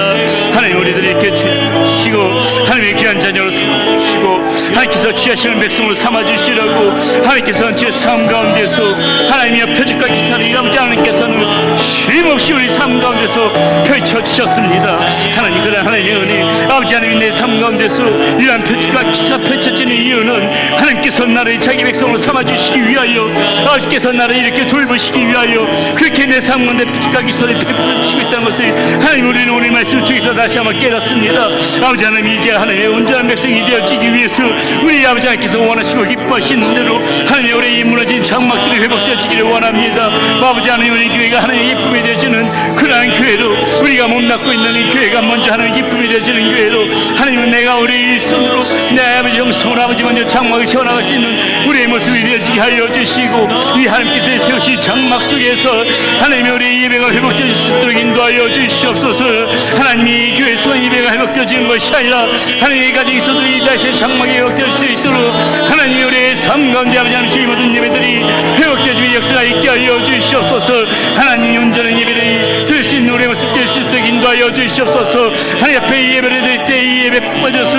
Speaker 3: 하나님, 우리들이 이렇게 주시고 하나님의 귀한 자녀로 삼아주시고 하나님께서 취하시는 백성으로 삼아주시라고 하나님께서는 제 삶 가운데서 하나님의 표적과 기사를 아버지 하나님께서는 쉼없이 우리 삶 가운데서 펼쳐주셨습니다. 하나님, 그런 하나님의 은혜, 아버지 하나님 내 삶 가운데서 이러한 표적과 기사가 펼쳐지는 이유는 하나님께서 나를 자기 백성으로 삼아주시기 위하여, 아버지께서 나를 이렇게 돌보시기 위하여 그렇게 내 삶 가운데 표적과 기사를 베풀어주시고 있다는 것을 하나님, 우리는 오늘 말씀을 통해서 다시 한번 깨닫습니다. 아버지 하나님, 이제 하나님의 온전한 백성이 되어지기 위해서 우리 아버지 하나님께서 원하시고 기뻐하시는 대로 하나님, 우리 이 무너진 장막들이 회복되어지기를 원합니다. 아버지 하나님, 우리 교회가 하나님의 기쁨이 되어지는 그러한 교회로, 우리가 몸담고 있는 이 교회가 먼저 하나님의 기쁨이 되어지는 교회로, 하나님은 내가 우리 손으로 내 아버지 영성으로 아버지 먼저 장막을 세워나갈 수 있는 우리의 모습이 되어지게 하여 주시고, 이 하나님께서 세우신 장막 속에서 하나님의 우리 예배가 회복되어질 수 있도록 인도하여 주시옵소서. 하나님이 교회에서 예배가 회복되어지는 것이 아니라 하나님의 가정에 있어도 이 다시 장막이 회복될 수 있도록 하나님이 우리의 삶 가운데 아버지 하나님 모든 예배들이 회복되어지는 역사가 있게 하여 주시옵소서. 하나님이 온전한 예배를 드릴 수 있는 우리의 모습 될 수 있도록 인도하여 주시옵소서. 하나님 앞에 예배를 드릴 때 이 예배 뽑아져서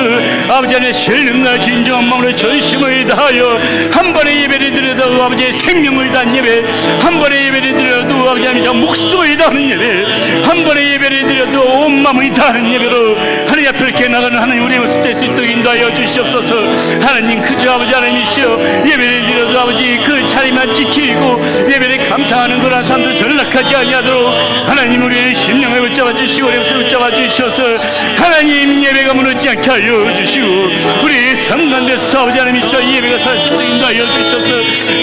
Speaker 3: 아버지 하나님의 신령과 진정한 마음으로 전심을 다하여 한 번의 예배를 드려도 아버지의 생명을 다한 예배, 한 번의 예배를 드려도 아버지 하나님 목숨을 다하는 예배, 한 번의 예배를 드려도 온 마음을 다하는 예배로 하나님 앞에 이렇게 나가는 하나님 우리의 모습 될 수 있도록 인도하여 주시옵소서. 하나님, 그저 아버지 하나님이시여 예배를 드려도 아버지 그 자리만 지키고 예배를
Speaker 2: 감사하는 그런 삶도 전락하지 아니하도록 하나님 우리의 심령을 붙잡아 주시고 우리의 옷을 붙잡아 주셔서 하나님 예배가 무너지지 않게 하여 주시고 우리 삶 가운데서 아버지 하나님 이 예배가 살아있도록 인도하여 주셔서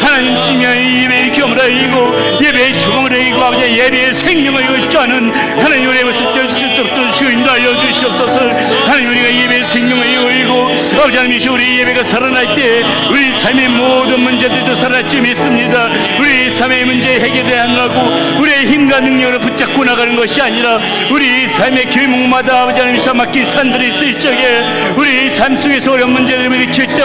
Speaker 2: 하나님 주님의 예배의 경험을 알고 예배의 주공을 알고 아버지 예배의 생명을 입자는 하나님 우리의 모습 되어주시도록 도와주시고 인도하여 주시옵소서. 하나님 우리가 예배의 생명을 이고 아버지 하나님 우리 예배가 살아날 때 우리 삶의 모든 문제들도 살아날 줄 믿습니다. 우리 삶의 문제 해결이 아니라고 우리의 힘과 능력으로 붙잡고 나가는 것이 아니라 우리 삶의 길목마다 아버지 하나님 맡긴 산들이 있을 적에 우리 삶 속에서 어려운 문제들을 부딪힐 때마다